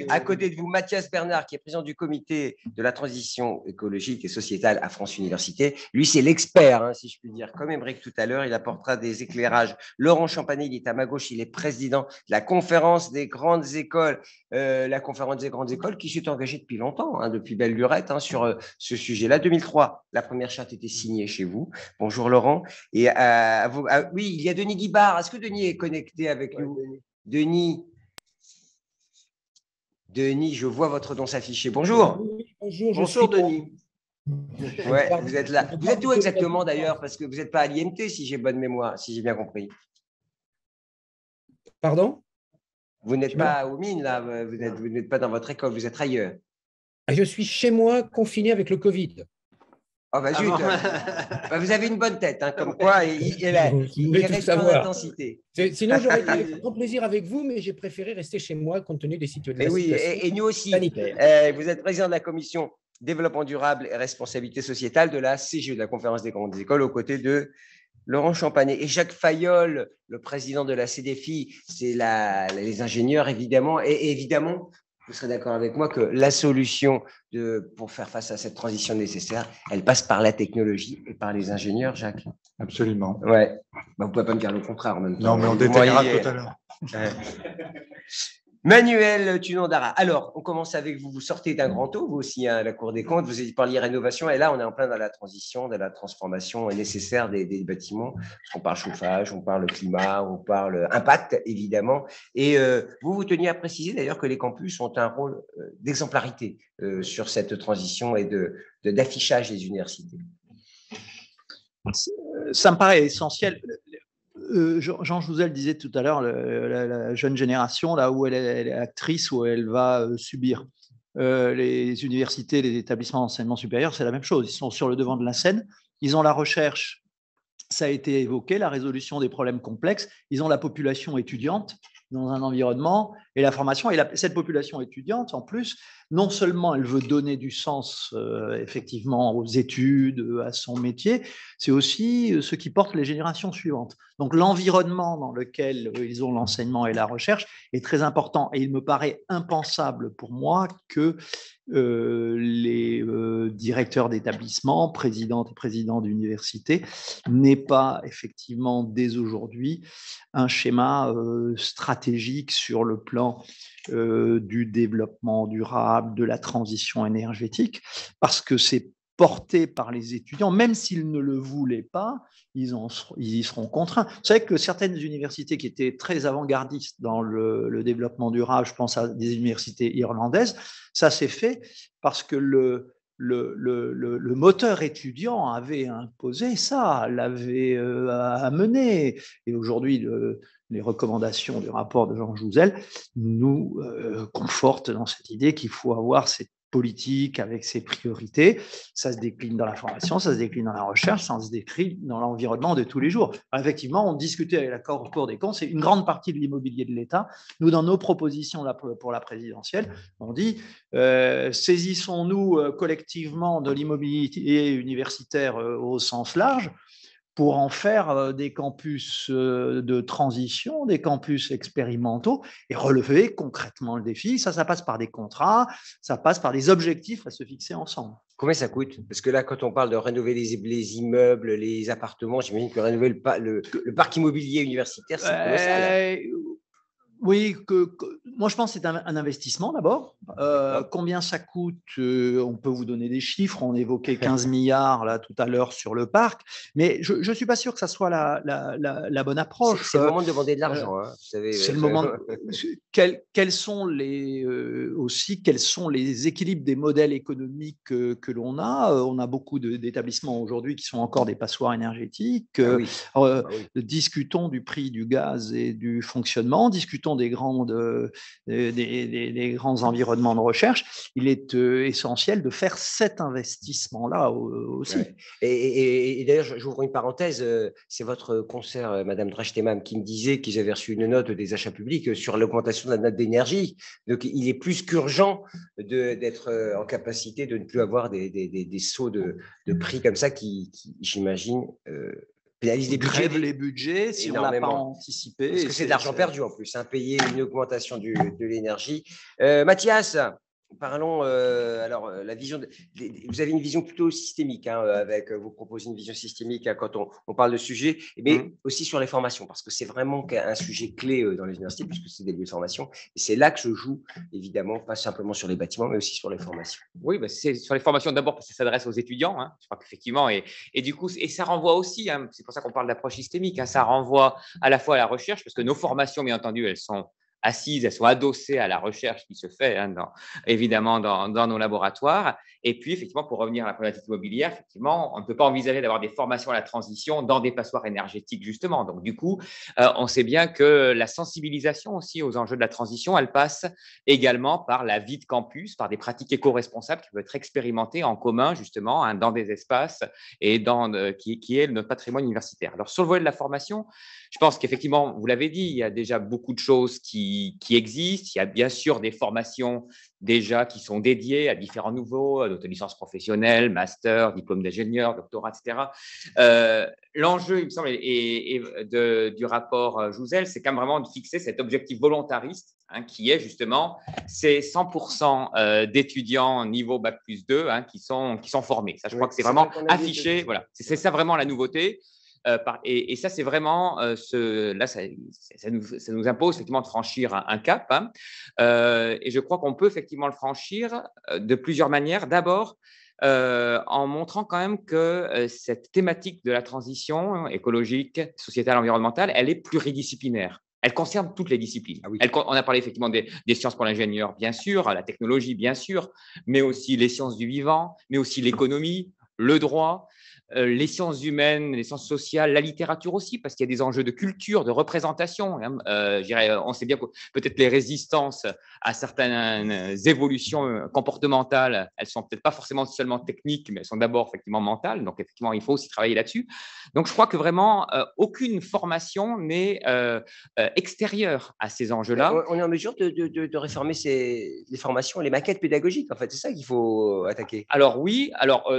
À côté de vous, Mathias Bernard, qui est président du comité de la transition écologique et sociétale à France Université. Lui, c'est l'expert, hein, si je puis dire. Comme Émeric tout à l'heure, il apportera des éclairages. Laurent Champagny, il est à ma gauche, il est président de la conférence des grandes écoles. La conférence des grandes écoles qui s'est engagée depuis longtemps, hein, depuis belle lurette, hein, sur ce sujet-là. 2003, la première charte était signée chez vous. Bonjour Laurent. Et oui, il y a Denis Guibard. Est-ce que Denis est connecté avec nous? Denis, je vois votre nom s'afficher. Bonjour. Bonjour, Bonjour Denis. Ouais, vous êtes là. Vous êtes où exactement d'ailleurs? Parce que vous n'êtes pas à l'IMT, si j'ai bonne mémoire, si j'ai bien compris. Pardon? Vous n'êtes pas aux mines, là. Vous n'êtes pas dans votre école, vous êtes ailleurs. Je suis chez moi, confiné avec le Covid. Oh, bah zut. Bah, vous avez une bonne tête, hein, comme quoi il reste en intensité. Sinon, j'aurais été avec grand plaisir avec vous, mais j'ai préféré rester chez moi compte tenu des situations. Et nous aussi. Vous êtes président de la commission développement durable et responsabilité sociétale de la CGE, de la conférence des grandes écoles, aux côtés de Laurent Champagny. Et Jacques Fayolle, le président de la CDFI, c'est les ingénieurs, évidemment. Et évidemment, vous serez d'accord avec moi que la solution pour faire face à cette transition nécessaire, elle passe par la technologie et par les ingénieurs, Jacques. Absolument. Ouais. Bah, vous ne pouvez pas me dire le contraire en même temps. Non, mais on détaillera tout à l'heure. Manuel Tunandara. Alors, on commence avec vous. Vous sortez d'un grand eau, vous aussi, à la Cour des comptes. Vous parliez rénovation. Et là, on est en plein dans la transition, de la transformation nécessaire des bâtiments. On parle chauffage, on parle climat, on parle impact, évidemment. Et vous teniez à préciser d'ailleurs que les campus ont un rôle d'exemplarité sur cette transition et d'affichage des universités. Ça me paraît essentiel. Jean Jouzel disait tout à l'heure, la jeune génération, là où elle est actrice, où elle va subir. Les universités, les établissements d'enseignement supérieur, c'est la même chose. Ils sont sur le devant de la scène. Ils ont la recherche, ça a été évoqué, la résolution des problèmes complexes. Ils ont la population étudiante dans un environnement et la formation. Et cette population étudiante, en plus, non seulement elle veut donner du sens effectivement aux études, à son métier, c'est aussi ce qui porte les générations suivantes. Donc l'environnement dans lequel ils ont l'enseignement et la recherche est très important. Et il me paraît impensable pour moi que les directeurs d'établissement, présidentes et présidents d'université, n'aient pas effectivement dès aujourd'hui un schéma stratégique sur le plan du développement durable, de la transition énergétique, parce que c'est porté par les étudiants, même s'ils ne le voulaient pas, ils y seront contraints. Vous savez que certaines universités qui étaient très avant-gardistes dans le développement durable, je pense à des universités irlandaises, ça s'est fait parce que le moteur étudiant avait imposé ça, l'avait amené. Et aujourd'hui, les recommandations du rapport de Jean Jouzel nous confortent dans cette idée qu'il faut avoir cette politique avec ses priorités. Ça se décline dans la formation, ça se décline dans la recherche, ça se décline dans l'environnement de tous les jours. Alors, effectivement, on discutait avec la Cour des comptes, c'est une grande partie de l'immobilier de l'État. Nous, dans nos propositions là, pour la présidentielle, on dit saisissons-nous collectivement de l'immobilier universitaire au sens large pour en faire des campus de transition, des campus expérimentaux et relever concrètement le défi. Ça passe par des contrats, ça passe par des objectifs à se fixer ensemble. Combien ça coûte? Parce que là, quand on parle de rénover les immeubles, les appartements, j'imagine que rénover le parc immobilier universitaire, c'est colossal. Oui, moi je pense que c'est un investissement d'abord. Combien ça coûte? On peut vous donner des chiffres. On évoquait 15 milliards là tout à l'heure sur le parc, mais je ne suis pas sûr que ça soit la bonne approche. C'est le moment de demander de l'argent. Hein, vous savez, c'est le moment. Quels sont les équilibres des modèles économiques que l'on a? On a beaucoup d'établissements aujourd'hui qui sont encore des passoires énergétiques. Discutons du prix du gaz et du fonctionnement. Discutons des grands environnements de recherche. Il est essentiel de faire cet investissement-là aussi. Ouais. Et d'ailleurs, j'ouvre une parenthèse, c'est votre consoeur, Madame Drachtemam, qui me disait qu'ils avaient reçu une note des achats publics sur l'augmentation de la note d'énergie. Donc, il est plus qu'urgent d'être en capacité de ne plus avoir des sauts de prix comme ça qui j'imagine, pénalise les budgets. grève les budgets si on ne l'a pas Énormément. anticipé. Parce que c'est de l'argent perdu en plus, hein, payer une augmentation de l'énergie. Mathias, parlons. Alors, la vision. Vous avez une vision plutôt systémique, hein, vous proposez une vision systémique hein, quand on parle de sujet, mais aussi sur les formations, parce que c'est vraiment un sujet clé dans les universités, puisque c'est des lieux de formation. Et c'est là que se joue, évidemment, pas simplement sur les bâtiments, mais aussi sur les formations. Oui, bah c'est sur les formations d'abord parce que ça s'adresse aux étudiants, hein, je crois qu'effectivement, et du coup, et ça renvoie aussi, hein, c'est pour ça qu'on parle d'approche systémique, hein, ça renvoie à la fois à la recherche, parce que nos formations, bien entendu, elles sont assises, elles sont adossées à la recherche qui se fait, hein, évidemment, dans nos laboratoires. Et puis, effectivement, pour revenir à la problématique immobilière, effectivement, on ne peut pas envisager d'avoir des formations à la transition dans des passoires énergétiques, justement. Donc, du coup, on sait bien que la sensibilisation aussi aux enjeux de la transition, elle passe également par la vie de campus, par des pratiques éco-responsables qui peuvent être expérimentées en commun, justement, hein, dans des espaces et qui est notre patrimoine universitaire. Alors, sur le volet de la formation, je pense qu'effectivement, vous l'avez dit, il y a déjà beaucoup de choses qui existent. Il y a bien sûr des formations déjà qui sont dédiées à différents niveaux, d'auto-licence professionnelle, master, diplôme d'ingénieur, doctorat, etc. L'enjeu, il me semble, du rapport Jouzel, c'est quand même vraiment de fixer cet objectif volontariste, hein, qui est justement ces 100% d'étudiants niveau Bac+2 hein, qui sont formés. Ça, je crois que c'est vraiment affiché. Voilà, c'est ça vraiment la nouveauté. Et ça, c'est vraiment, là, ça nous impose effectivement de franchir un cap. Hein. Et je crois qu'on peut effectivement le franchir de plusieurs manières. D'abord, en montrant quand même que cette thématique de la transition écologique, sociétale, environnementale, elle est pluridisciplinaire. Elle concerne toutes les disciplines. Ah oui. On a parlé effectivement des sciences pour l'ingénieur, bien sûr, la technologie, bien sûr, mais aussi les sciences du vivant, mais aussi l'économie, le droit, les sciences humaines, les sciences sociales, la littérature aussi, parce qu'il y a des enjeux de culture, de représentation. On sait bien que peut-être les résistances à certaines évolutions comportementales, elles sont peut-être pas forcément seulement techniques, mais elles sont d'abord effectivement mentales. Donc effectivement, il faut aussi travailler là-dessus. Donc je crois que vraiment aucune formation n'est extérieure à ces enjeux-là. On est en mesure de réformer les formations, les maquettes pédagogiques. En fait, c'est ça qu'il faut attaquer. Alors oui,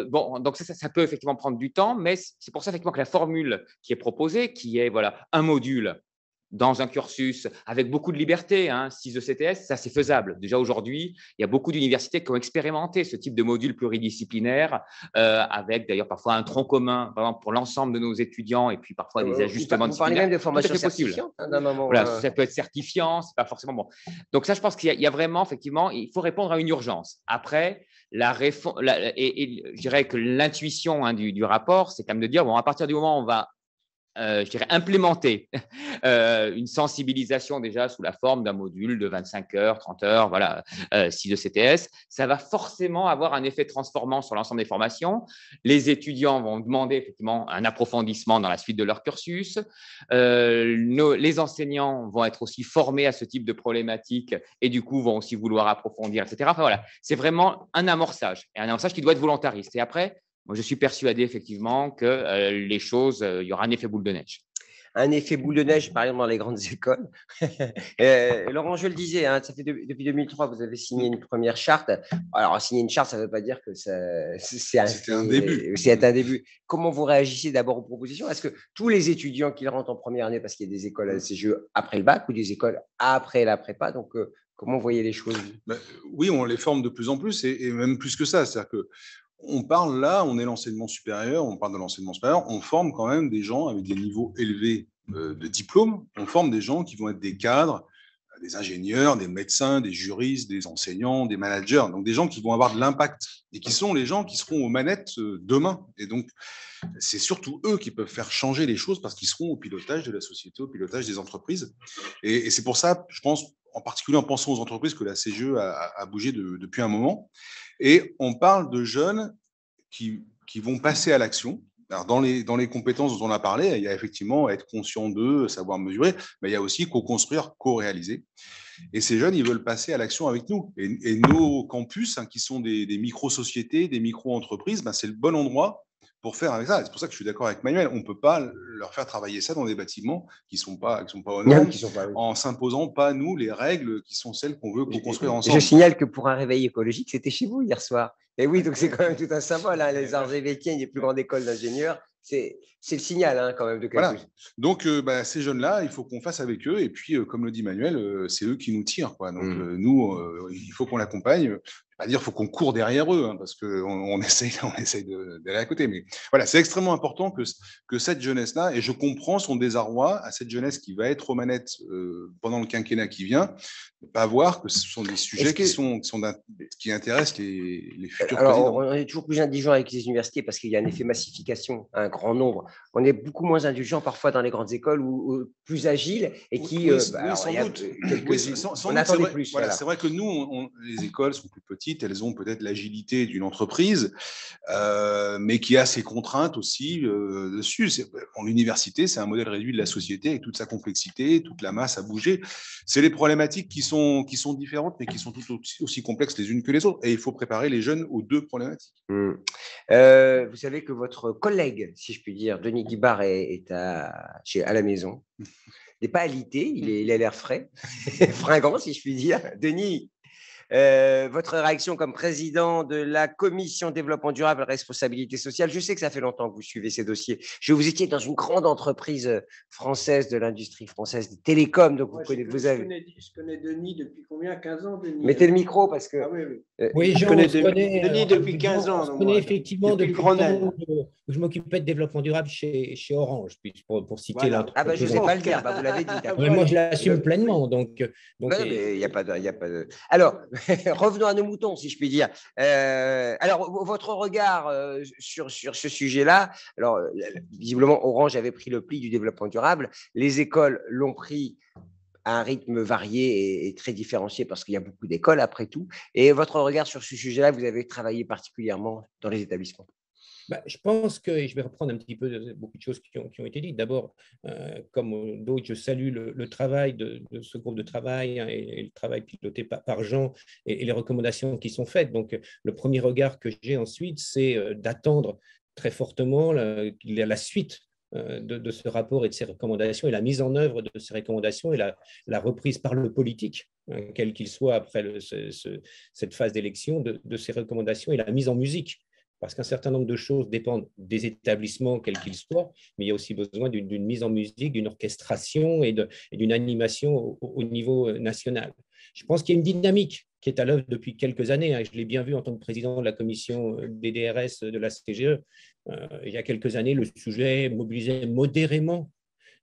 bon, donc ça peut effectivement prendre du temps, mais c'est pour ça effectivement que la formule qui est proposée, qui est un module dans un cursus avec beaucoup de liberté, 6 ECTS, ça c'est faisable. Déjà aujourd'hui, il y a beaucoup d'universités qui ont expérimenté ce type de module pluridisciplinaire, avec d'ailleurs parfois un tronc commun, par exemple, pour l'ensemble de nos étudiants, et puis parfois des ajustements disciplinaires. Vous parlez même de formation certifiante d'un moment. Voilà, ça peut être certifiant, c'est pas forcément bon. Donc ça, je pense qu'il y a vraiment effectivement, il faut répondre à une urgence. Après, je dirais que l'intuition du rapport, c'est quand même de dire, bon, à partir du moment où on va implémenter une sensibilisation déjà sous la forme d'un module de 25 heures, 30 heures, 6 ECTS, ça va forcément avoir un effet transformant sur l'ensemble des formations. Les étudiants vont demander effectivement un approfondissement dans la suite de leur cursus. Les enseignants vont être aussi formés à ce type de problématiques et du coup vont aussi vouloir approfondir, etc. Enfin, voilà, c'est vraiment un amorçage, et un amorçage qui doit être volontariste. Et après, moi, je suis persuadé effectivement que les choses, il y aura un effet boule de neige. Un effet boule de neige, par exemple, dans les grandes écoles. Laurent, je le disais, ça fait depuis 2003, vous avez signé une première charte. Alors, signer une charte, ça ne veut pas dire que c'est un début. C'est un début. Comment vous réagissez d'abord aux propositions? Est-ce que tous les étudiants qui rentrent en première année, parce qu'il y a des écoles à CGE après le bac ou des écoles après la prépa, donc comment vous voyez les choses? Oui, on les forme de plus en plus et même plus que ça. C'est-à-dire que on parle là, on est l'enseignement supérieur, on parle de l'enseignement supérieur, on forme quand même des gens avec des niveaux élevés de diplôme, on forme des gens qui vont être des cadres, des ingénieurs, des médecins, des juristes, des enseignants, des managers, donc des gens qui vont avoir de l'impact et qui sont les gens qui seront aux manettes demain. Et donc, c'est surtout eux qui peuvent faire changer les choses parce qu'ils seront au pilotage de la société, au pilotage des entreprises. Et c'est pour ça, je pense, en particulier en pensant aux entreprises, que la CGE a bougé depuis un moment. Et on parle de jeunes qui vont passer à l'action. Alors dans les compétences dont on a parlé, il y a effectivement être conscient d'eux, savoir mesurer, mais il y a aussi co-construire, co-réaliser. Et ces jeunes, ils veulent passer à l'action avec nous. Et nos campus, qui sont des micro-sociétés, des micro-entreprises, c'est le bon endroit pour faire avec ça. C'est pour ça que je suis d'accord avec Manuel. On ne peut pas leur faire travailler ça dans des bâtiments qui ne sont pas aux normes, en s'imposant pas, nous, les règles qui sont celles qu'on veut construire ensemble. Je signale que pour un réveil écologique, c'était chez vous hier soir. Et oui, donc c'est quand même tout un symbole. Les Arts et Métiers, une des plus grandes écoles d'ingénieurs, c'est le signal hein, quand même de quelque Voilà. chose. Donc, ces jeunes-là, il faut qu'on fasse avec eux. Et puis, comme le dit Manuel, c'est eux qui nous tirent, quoi. Donc, nous, il faut qu'on l'accompagne. Je ne vais pas dire qu'il faut qu'on court derrière eux, hein, parce qu'on essaye d'aller à côté. Mais voilà, c'est extrêmement important que cette jeunesse-là, et je comprends son désarroi à cette jeunesse qui va être aux manettes pendant le quinquennat qui vient, ne pas voir que ce sont des sujets qui intéressent les futurs présidents. On est toujours plus indulgent avec les universités parce qu'il y a un effet massification, un grand nombre. On est beaucoup moins indulgent parfois dans les grandes écoles ou plus agile et qui. Sans doute. On attendait plus. Voilà. C'est vrai que nous, les écoles sont plus petites, elles ont peut-être l'agilité d'une entreprise, mais qui a ses contraintes aussi dessus. L'université, c'est un modèle réduit de la société avec toute sa complexité, toute la masse à bouger. C'est les problématiques qui sont différentes, mais qui sont tout aussi complexes les unes que les autres. Et il faut préparer les jeunes aux deux problématiques. Vous savez que votre collègue, si je puis dire, Denis Guibard, est à la maison. Il n'est pas alité, il a l'air frais, fringant, si je puis dire. Denis, votre réaction comme président de la commission développement durable et responsabilité sociale, je sais que ça fait longtemps que vous suivez ces dossiers. Vous étiez dans une grande entreprise française de l'industrie française des télécoms, donc je connais Denis depuis combien? 15 ans, Denis. Mettez le micro parce que… Ah, oui. Oui, je connais Denis depuis 15 ans. Je connais effectivement depuis le Grenelle. où je m'occupais de développement durable chez Orange, pour citer l'entreprise. Ah je ne sais pas le dire, vous l'avez dit. Mais moi, je l'assume pleinement. Donc il n'y a pas de… Alors, revenons à nos moutons, si je puis dire. Alors, votre regard sur ce sujet-là, alors, visiblement, Orange avait pris le pli du développement durable. Les écoles l'ont pris à un rythme varié et très différencié parce qu'il y a beaucoup d'écoles après tout. Et votre regard sur ce sujet-là, vous avez travaillé particulièrement dans les établissements. Je pense que, et je vais reprendre un petit peu beaucoup de choses qui ont été dites. D'abord, comme d'autres, je salue le travail de ce groupe de travail et le travail piloté par Jean et les recommandations qui sont faites. Donc, le premier regard que j'ai ensuite, c'est d'attendre très fortement la suite de ce rapport et de ses recommandations et la mise en œuvre de ces recommandations et la reprise par le politique, quel qu'il soit après cette phase d'élection, de ces recommandations et la mise en musique. Parce qu'un certain nombre de choses dépendent des établissements, quels qu'ils soient, mais il y a aussi besoin d'une mise en musique, d'une orchestration et d'une animation au niveau national. Je pense qu'il y a une dynamique qui est à l'œuvre depuis quelques années. Je l'ai bien vu en tant que président de la commission des DRS de la CGE. Il y a quelques années, le sujet mobilisait modérément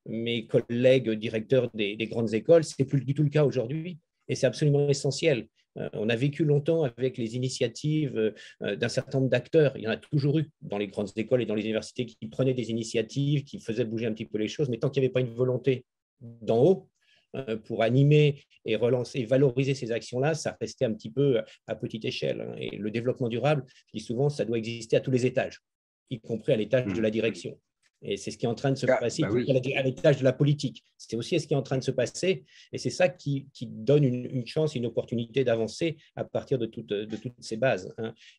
mes collègues directeurs des grandes écoles. Ce n'est plus du tout le cas aujourd'hui et c'est absolument essentiel. On a vécu longtemps avec les initiatives d'un certain nombre d'acteurs. Il y en a toujours eu dans les grandes écoles et dans les universités qui prenaient des initiatives, qui faisaient bouger un petit peu les choses, mais tant qu'il n'y avait pas une volonté d'en haut pour animer et relancer et valoriser ces actions-là, ça restait un petit peu à petite échelle. Et le développement durable, je dis souvent, ça doit exister à tous les étages, y compris à l'étage de la direction. Et c'est ce qui est en train de se passer à l'étage de la politique. C'est aussi ce qui est en train de se passer. Et c'est ça qui donne une chance, une opportunité d'avancer à partir de toutes ces bases.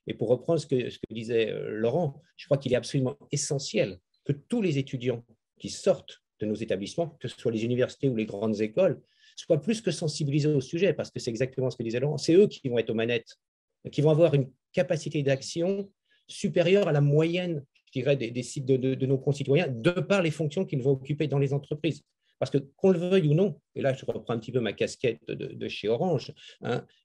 Et pour reprendre ce que disait Laurent, je crois qu'il est absolument essentiel que tous les étudiants qui sortent de nos établissements, que ce soit les universités ou les grandes écoles, soient plus que sensibilisés au sujet, parce que c'est exactement ce que disait Laurent. C'est eux qui vont être aux manettes, qui vont avoir une capacité d'action supérieure à la moyenne, je dirais, de nos concitoyens, de par les fonctions qu'ils vont occuper dans les entreprises. Parce que, qu'on le veuille ou non, et là je reprends un petit peu ma casquette de chez Orange,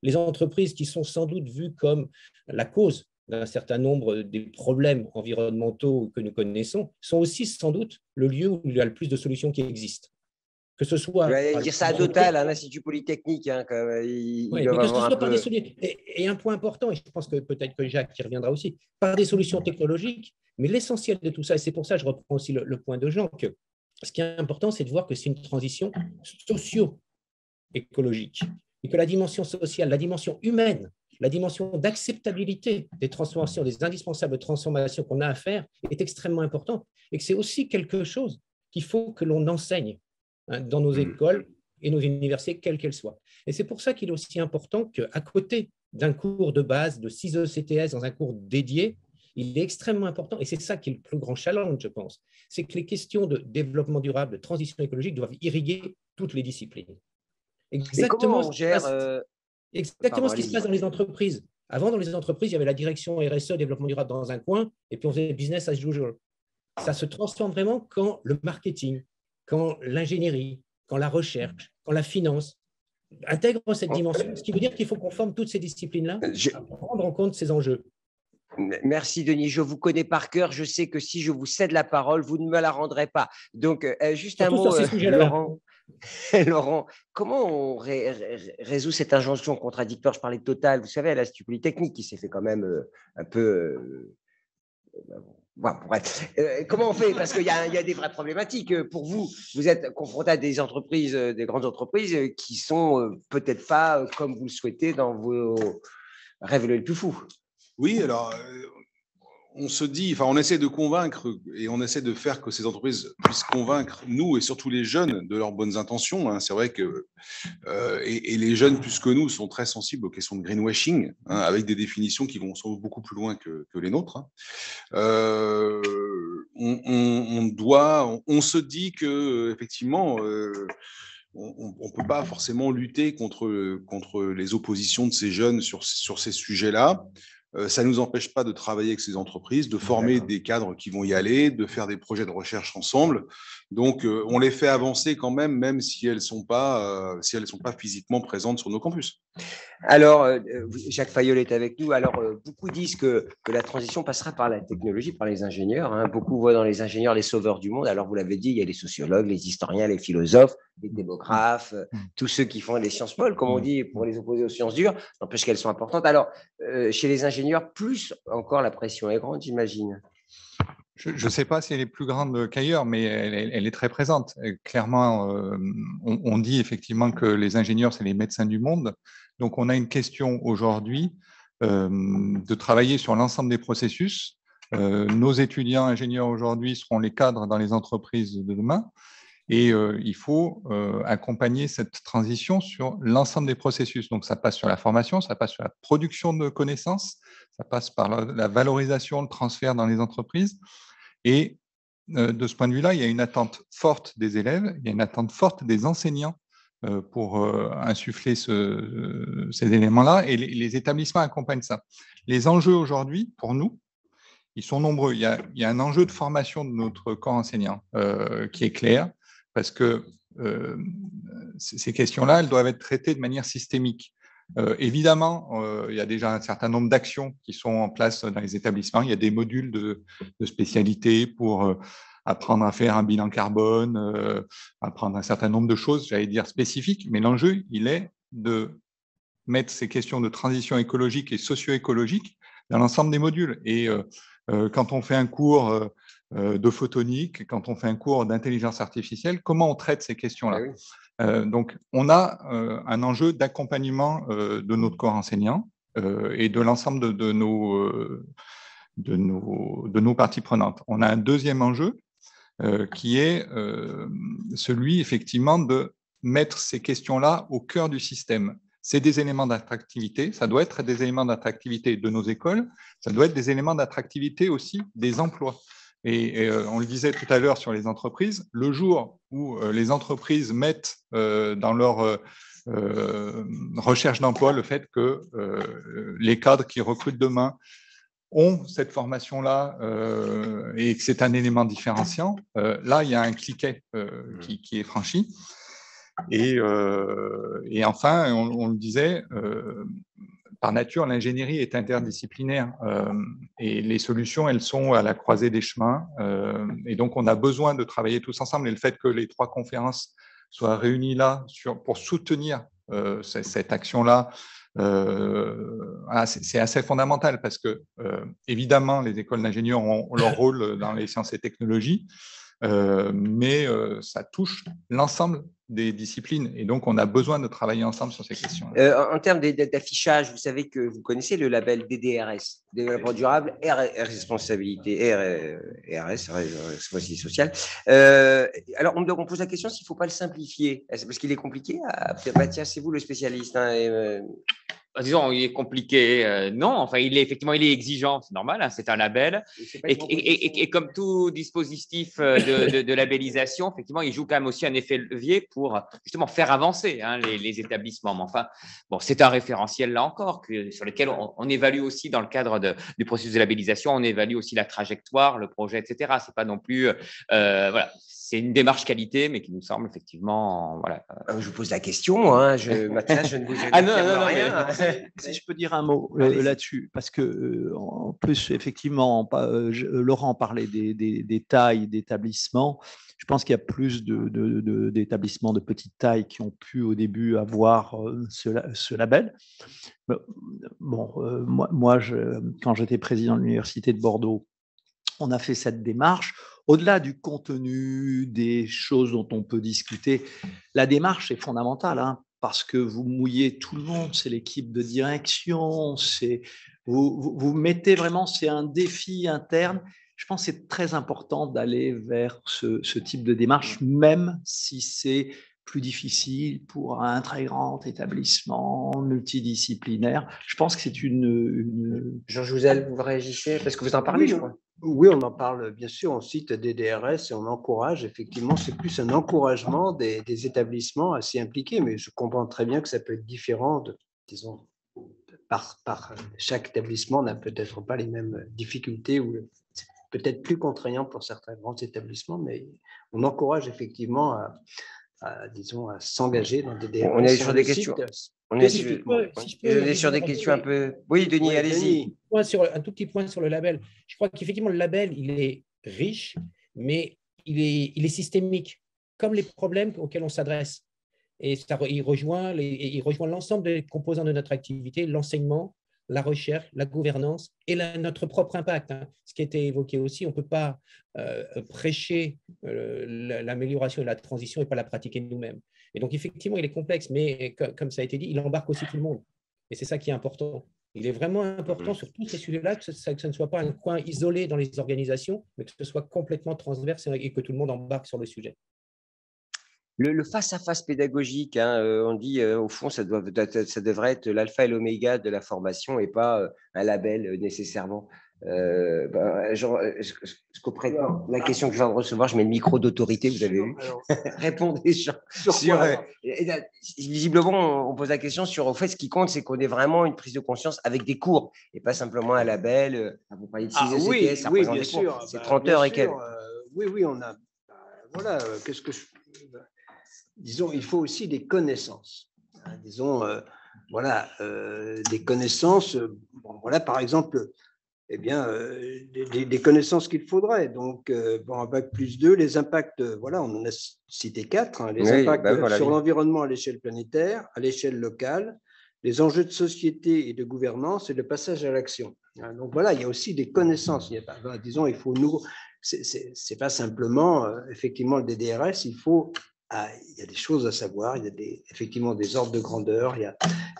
les entreprises qui sont sans doute vues comme la cause d'un certain nombre des problèmes environnementaux que nous connaissons, sont aussi sans doute le lieu où il y a le plus de solutions qui existent. Que ce soit… Je vais dire ça à Total, l'Institut Polytechnique. Et un point important, et je pense que peut-être que Jacques y reviendra aussi, par des solutions technologiques, mais l'essentiel de tout ça, et c'est pour ça que je reprends aussi le point de Jean, que ce qui est important, c'est de voir que c'est une transition socio-écologique, et que la dimension sociale, la dimension humaine, la dimension d'acceptabilité des transformations, des indispensables transformations qu'on a à faire est extrêmement importante, et que c'est aussi quelque chose qu'il faut que l'on enseigne dans nos écoles et nos universités, quelles qu'elles soient. Et c'est pour ça qu'il est aussi important qu'à côté d'un cours de base de 6 ECTS dans un cours dédié, il est extrêmement important, et c'est ça qui est le plus grand challenge, je pense, c'est que les questions de développement durable, de transition écologique doivent irriguer toutes les disciplines. Exactement ce qui se passe dans les entreprises. Avant, dans les entreprises, il y avait la direction RSE, développement durable dans un coin, et puis on faisait business as usual. ça se transforme vraiment quand le marketing, quand l'ingénierie, quand la recherche, quand la finance intègrent cette dimension. Ce qui veut dire qu'il faut qu'on forme toutes ces disciplines-là pour prendre en compte ces enjeux. Merci Denis, je vous connais par cœur, je sais que si je vous cède la parole, vous ne me la rendrez pas. Donc, juste un mot, Laurent, comment on résout cette injonction contradictoire? Je parlais de Total, vous savez, à l'Institut Polytechnique, qui s'est fait quand même un peu… comment on fait? Parce qu'il y a des vraies problématiques. Pour vous, vous êtes confronté à des entreprises, des grandes entreprises qui sont peut-être pas comme vous le souhaitez dans vos rêves les plus fous. Oui, alors on se dit, enfin, on essaie de convaincre et on essaie de faire que ces entreprises puissent convaincre nous et surtout les jeunes de leurs bonnes intentions. Hein. C'est vrai que et les jeunes plus que nous sont très sensibles aux questions de greenwashing, hein, avec des définitions qui vont beaucoup plus loin que les nôtres. Hein. On se dit que effectivement. On ne peut pas forcément lutter contre les oppositions de ces jeunes sur ces sujets-là. Ça ne nous empêche pas de travailler avec ces entreprises, de former des cadres qui vont y aller, de faire des projets de recherche ensemble. Donc, on les fait avancer quand même si elles ne sont pas physiquement présentes sur nos campus. Alors, Jacques Fayolle est avec nous. Alors, beaucoup disent que la transition passera par la technologie, par les ingénieurs. Hein. Beaucoup voient dans les ingénieurs les sauveurs du monde. Alors, vous l'avez dit, il y a les sociologues, les historiens, les philosophes, les démographes, tous ceux qui font des sciences molles, comme on dit, pour les opposer aux sciences dures, n'empêche qu'elles sont importantes. Alors, chez les ingénieurs, plus encore, la pression est grande, j'imagine. Je ne sais pas si elle est plus grande qu'ailleurs, mais elle est très présente. Et clairement, on dit effectivement que les ingénieurs, c'est les médecins du monde. Donc, on a une question aujourd'hui de travailler sur l'ensemble des processus. Nos étudiants ingénieurs aujourd'hui seront les cadres dans les entreprises de demain. Et il faut accompagner cette transition sur l'ensemble des processus. Donc, ça passe sur la formation, ça passe sur la production de connaissances, ça passe par la valorisation, le transfert dans les entreprises. Et de ce point de vue-là, il y a une attente forte des élèves, il y a une attente forte des enseignants pour insuffler ces éléments-là, et les établissements accompagnent ça. Les enjeux aujourd'hui, pour nous, ils sont nombreux. Il y a un enjeu de formation de notre corps enseignant qui est clair, parce que ces questions-là, elles doivent être traitées de manière systémique. Évidemment, il y a déjà un certain nombre d'actions qui sont en place dans les établissements. Il y a des modules de spécialité pour apprendre à faire un bilan carbone, apprendre un certain nombre de choses, j'allais dire spécifiques, mais l'enjeu, il est de mettre ces questions de transition écologique et socio-écologique dans l'ensemble des modules. Et quand on fait un cours de photonique, quand on fait un cours d'intelligence artificielle, comment on traite ces questions-là? Donc, on a un enjeu d'accompagnement de notre corps enseignant et de l'ensemble de nos parties prenantes. On a un deuxième enjeu qui est celui, effectivement, de mettre ces questions-là au cœur du système. C'est des éléments d'attractivité, ça doit être des éléments d'attractivité de nos écoles, ça doit être des éléments d'attractivité aussi des emplois. Et on le disait tout à l'heure sur les entreprises, le jour où les entreprises mettent dans leur recherche d'emploi le fait que les cadres qui recrutent demain ont cette formation-là et que c'est un élément différenciant, là, il y a un cliquet qui est franchi. Et enfin, on le disait, par nature, l'ingénierie est interdisciplinaire et les solutions, elles sont à la croisée des chemins. Et donc, on a besoin de travailler tous ensemble. Et le fait que les trois conférences soient réunies là pour soutenir cette action-là, c'est assez fondamental parce que, évidemment, les écoles d'ingénieurs ont leur rôle dans les sciences et technologies, mais ça touche l'ensemble des disciplines et donc on a besoin de travailler ensemble sur ces questions. En termes d'affichage, vous savez que vous connaissez le label DDRS, développement durable et responsabilité, RS, responsabilité sociale. Alors on pose la question s'il ne faut pas le simplifier, parce qu'il est compliqué à faire. Bah, tiens, c'est vous le spécialiste. Hein, disons, il est compliqué, non. Enfin, il est exigeant, c'est normal, hein, c'est un label. Et comme tout dispositif de labellisation, effectivement, il joue quand même aussi un effet levier pour justement faire avancer hein, les établissements. Mais enfin, bon, c'est un référentiel là encore sur lequel on évalue aussi dans le cadre du processus de labellisation, on évalue aussi la trajectoire, le projet, etc. C'est pas non plus, voilà. C'est une démarche qualité, mais qui nous semble effectivement. Voilà. Je vous pose la question, hein, Mathias, je ne vous rien. Si je peux dire un mot là-dessus, parce que en plus, effectivement, Laurent parlait des tailles d'établissements. Je pense qu'il y a plus d'établissements de petite taille qui ont pu au début avoir ce label. Bon, moi quand j'étais président de l'Université de Bordeaux, on a fait cette démarche. Au-delà du contenu, des choses dont on peut discuter, la démarche est fondamentale, hein, parce que vous mouillez tout le monde, c'est l'équipe de direction, vous mettez vraiment, c'est un défi interne. Je pense que c'est très important d'aller vers ce type de démarche, même si c'est plus difficile pour un très grand établissement multidisciplinaire. Je pense que c'est une... Georges Jouzel, vous réagissez parce que vous en parlez, oui, je crois. Oui, on en parle, bien sûr, on cite des DRS et on encourage, effectivement, c'est plus un encouragement des établissements à s'y impliquer, mais je comprends très bien que ça peut être différent, disons, par chaque établissement n'a peut-être pas les mêmes difficultés ou c'est peut-être plus contraignant pour certains grands établissements, mais on encourage effectivement disons, à s'engager dans des DRS. On est sur des questions. On est sur des questions un peu. Oui, Denis, allez-y. Un tout petit point sur le label. Je crois qu'effectivement, le label, il est riche, mais il est systémique, comme les problèmes auxquels on s'adresse. Et il rejoint l'ensemble des composants de notre activité, l'enseignement, la recherche, la gouvernance et notre propre impact. Hein. Ce qui a été évoqué aussi, on ne peut pas prêcher l'amélioration et la transition et pas la pratiquer nous-mêmes. Et donc, effectivement, il est complexe, mais comme ça a été dit, il embarque aussi tout le monde. Et c'est ça qui est important. Il est vraiment important sur tous ces sujets-là que ce ne soit pas un coin isolé dans les organisations, mais que ce soit complètement transverse et que tout le monde embarque sur le sujet. Le face-à-face pédagogique, hein, on dit au fond, ça devrait être l'alpha et l'oméga de la formation et pas un label nécessairement. La question que je viens de recevoir, je mets le micro d'autorité, vous avez vu. Répondez visiblement, on pose la question sur, au fait, ce qui compte, c'est qu'on ait vraiment une prise de conscience avec des cours et pas simplement un label. Vous parliez de 6 ECTS, ça représente des cours. C'est 30 heures et quelques. Oui, on a. Voilà, qu'est-ce que je. Disons, il faut aussi des connaissances. Disons, des connaissances. Bon, voilà, par exemple, eh bien, des connaissances qu'il faudrait. Donc, en Bac plus 2, les impacts, voilà, on en a cité 4, hein, les impacts sur l'environnement à l'échelle planétaire, à l'échelle locale, les enjeux de société et de gouvernance et le passage à l'action. Donc, voilà, il y a aussi des connaissances. Disons, il faut nous. C'est pas simplement, effectivement, le DDRS, il y a des choses à savoir, il y a effectivement des ordres de grandeur, il y a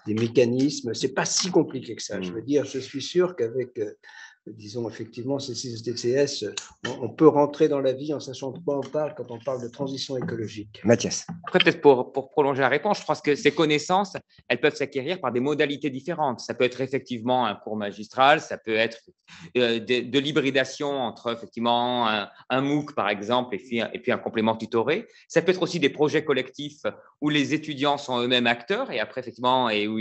des mécanismes, c'est pas si compliqué que ça. Je veux dire, je suis sûr qu'avec, disons effectivement ces 6 TCS, on peut rentrer dans la vie en sachant de quoi on parle quand on parle de transition écologique. Mathias. Après, peut-être pour prolonger la réponse, je pense que ces connaissances, elles peuvent s'acquérir par des modalités différentes. Ça peut être effectivement un cours magistral, ça peut être de l'hybridation entre effectivement un MOOC par exemple et puis un complément tutoré. Ça peut être aussi des projets collectifs où les étudiants sont eux-mêmes acteurs et après effectivement et où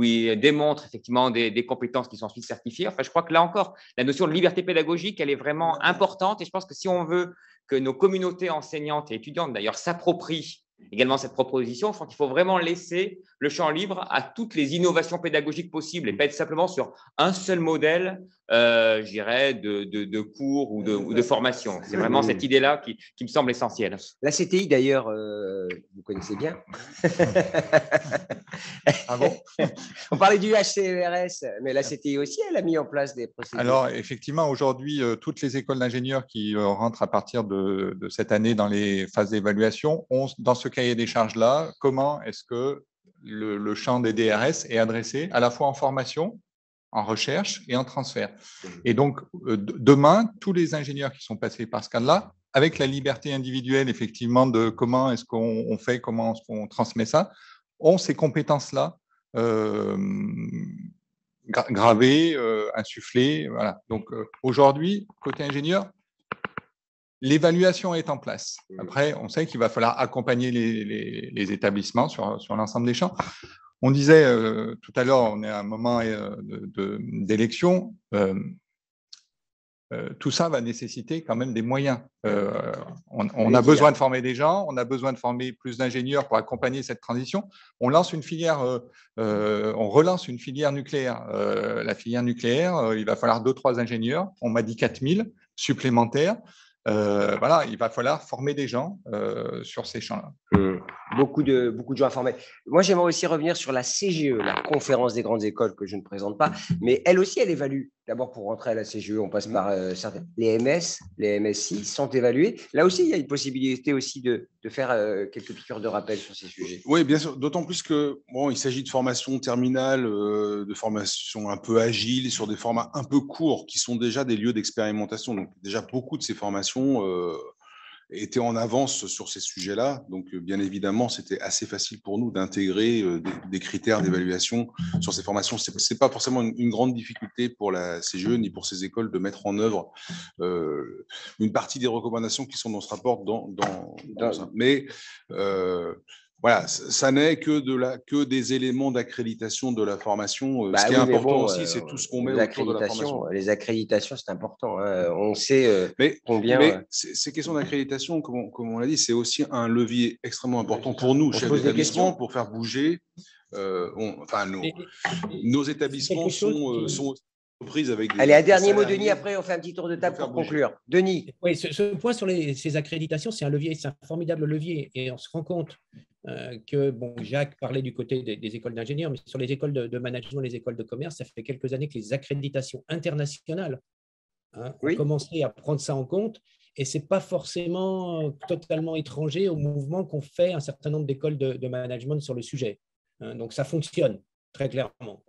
ils démontrent effectivement des compétences qui sont ensuite certifiées. Enfin, je crois que là encore, la notion de liberté pédagogique, elle est vraiment importante et je pense que si on veut que nos communautés enseignantes et étudiantes d'ailleurs s'approprient également cette proposition, je crois qu'il faut vraiment laisser le champ libre à toutes les innovations pédagogiques possibles et pas être simplement sur un seul modèle, je dirais, de cours ou de formation. C'est vraiment cette idée-là qui me semble essentielle. La CTI, d'ailleurs, vous connaissez bien. Ah bon? On parlait du HCERS, mais la CTI aussi, elle a mis en place des procédures. Alors, effectivement, aujourd'hui, toutes les écoles d'ingénieurs qui rentrent à partir de cette année dans les phases d'évaluation ont, dans ce cahier des charges-là, comment est-ce que le champ des DRS est adressé à la fois en formation, en recherche et en transfert. Et donc, demain, tous les ingénieurs qui sont passés par ce cadre-là, avec la liberté individuelle, effectivement, de comment est-ce qu'on fait, comment est-ce qu'on transmet ça, ont ces compétences-là gravés, insufflés. Voilà. Donc aujourd'hui, côté ingénieur, l'évaluation est en place. Après, on sait qu'il va falloir accompagner les établissements sur l'ensemble des champs. On disait tout à l'heure, on est à un moment d'élection. Tout ça va nécessiter quand même des moyens. On a besoin de former des gens, on a besoin de former plus d'ingénieurs pour accompagner cette transition. On lance une filière, on relance une filière nucléaire. La filière nucléaire, il va falloir 2-3 ingénieurs. On m'a dit 4000 supplémentaires. Voilà, il va falloir former des gens sur ces champs-là. Beaucoup de gens à former. Moi, j'aimerais aussi revenir sur la CGE, la conférence des grandes écoles que je ne présente pas, mais elle aussi, elle évalue. D'abord, pour rentrer à la CGE, on passe par certaines. Les MS, les MSI sont évalués. Là aussi, il y a une possibilité aussi de faire quelques piqûres de rappel sur ces sujets. Oui, bien sûr. D'autant plus que il s'agit de formation terminale, de formation un peu agile, sur des formats un peu courts, qui sont déjà des lieux d'expérimentation. Donc, déjà, beaucoup de ces formations étaient en avance sur ces sujets-là. Donc, bien évidemment, c'était assez facile pour nous d'intégrer des critères d'évaluation sur ces formations. Ce n'est pas forcément une grande difficulté pour la CGE ni pour ces écoles de mettre en œuvre une partie des recommandations qui sont dans ce rapport dans ça. Mais voilà, ça n'est que des éléments d'accréditation de la formation. Ce qui est important aussi, c'est tout ce qu'on met autour de la formation. Les accréditations, c'est important. Hein. On sait combien… Mais ces questions d'accréditation, comme on l'a dit, c'est aussi un levier extrêmement important pour nous, chefs d'établissement, pour faire bouger. Nos établissements sont prises avec des… Allez, un dernier mot, Denis, après on fait un petit tour de table pour conclure. Denis. Oui, ce point sur ces accréditations, c'est un formidable levier. Et on se rend compte que, Jacques parlait du côté des écoles d'ingénieurs, mais sur les écoles de management, les écoles de commerce, ça fait quelques années que les accréditations internationales ont commencé à prendre ça en compte. Et ce n'est pas forcément totalement étranger au mouvement qu'ont fait un certain nombre d'écoles de management sur le sujet. Donc, ça fonctionne très clairement.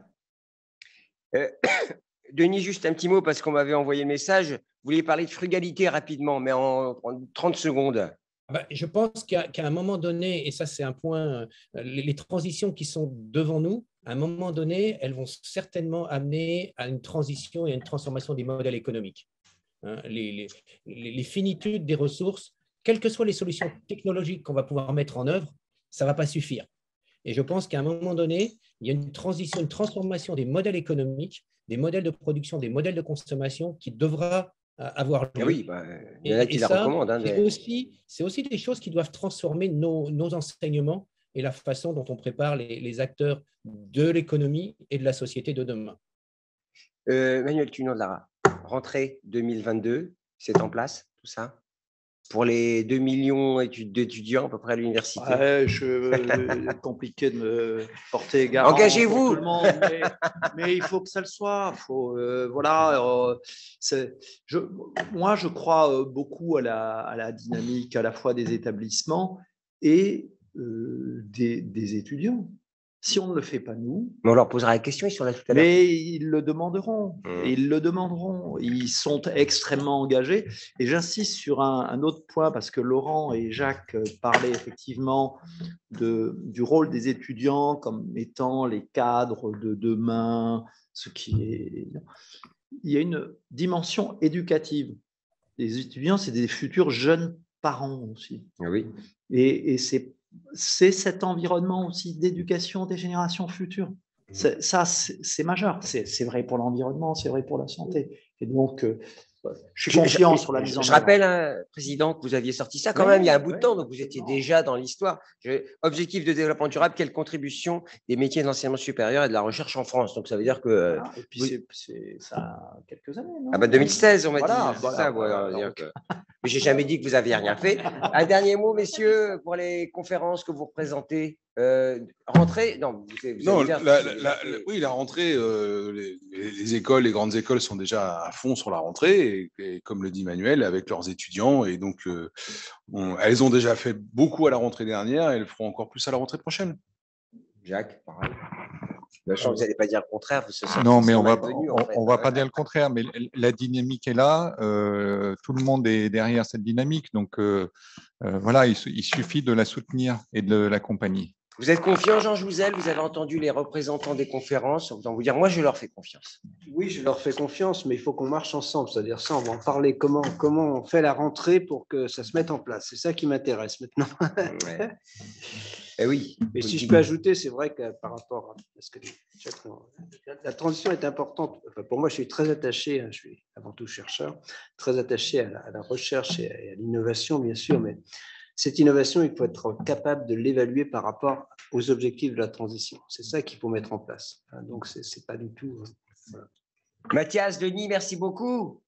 Denis, juste un petit mot parce qu'on m'avait envoyé le message. Vous vouliez parler de frugalité rapidement, mais en 30 secondes. Je pense qu'à un moment donné, et ça c'est un point, les transitions qui sont devant nous, à un moment donné, elles vont certainement amener à une transition et à une transformation des modèles économiques. Les finitudes des ressources, quelles que soient les solutions technologiques qu'on va pouvoir mettre en œuvre, ça ne va pas suffire. Et je pense qu'à un moment donné, il y a une transition, une transformation des modèles économiques, des modèles de production, des modèles de consommation qui devra avoir lieu. Oui, il y en a qui la recommandent. Hein, c'est aussi des choses qui doivent transformer nos enseignements et la façon dont on prépare les acteurs de l'économie et de la société de demain. Manuel Tunon-Lara, rentrée 2022, c'est en place tout ça? Pour les 2 millions d'étudiants à peu près à l'université. C'est compliqué de me porter garant. Engagez-vous. Tout le monde, mais il faut que ça le soit. Moi, je crois beaucoup à la dynamique à la fois des établissements et des étudiants. Si on ne le fait pas nous… Mais on leur posera la question, ils sont là tout à l'heure. Mais ils le demanderont. Ils le demanderont. Ils sont extrêmement engagés. Et j'insiste sur un autre point, parce que Laurent et Jacques parlaient effectivement du rôle des étudiants comme étant les cadres de demain, il y a une dimension éducative. Les étudiants, c'est des futurs jeunes parents aussi. Oui. Et c'est cet environnement aussi d'éducation des générations futures. Ça, c'est majeur. C'est vrai pour l'environnement, c'est vrai pour la santé. Et donc, je suis confiant sur la mise en œuvre. Je rappelle, Président, que vous aviez sorti ça quand même il y a un bout de temps, donc vous étiez déjà dans l'histoire. Objectif de développement durable, quelle contribution des métiers de l'enseignement supérieur et de la recherche en France? Donc, ça veut dire que… Et puis, ça a quelques années, non? 2016, on m'a dit. Mais je n'ai jamais dit que vous n'aviez rien fait. Un dernier mot, messieurs, pour les conférences que vous représentez. Rentrée, oui, la rentrée, les écoles, les grandes écoles sont déjà à fond sur la rentrée, et comme le dit Manuel, avec leurs étudiants, et donc elles ont déjà fait beaucoup à la rentrée dernière, et elles feront encore plus à la rentrée prochaine. Jacques, pareil. Vous n'allez pas dire le contraire. Non, mais on va pas dire le contraire, mais la dynamique est là, tout le monde est derrière cette dynamique, donc voilà, il suffit de la soutenir et de l'accompagner. Vous êtes confiant, Jean Jouzel? Vous avez entendu les représentants des conférences. Autant vous dire, moi, je leur fais confiance. Oui, je leur fais confiance, mais il faut qu'on marche ensemble. C'est-à-dire ça, on va en parler. Comment on fait la rentrée pour que ça se mette en place? C'est ça qui m'intéresse maintenant. Ouais. Eh oui. Mais si je peux ajouter, c'est vrai que par rapport à ce que la transition est importante. Enfin, pour moi, je suis très attaché, je suis avant tout chercheur, très attaché à la recherche et à l'innovation, bien sûr, mais cette innovation, il faut être capable de l'évaluer par rapport aux objectifs de la transition. C'est ça qu'il faut mettre en place. Donc, c'est pas du tout. Voilà. Mathias, Denis, merci beaucoup.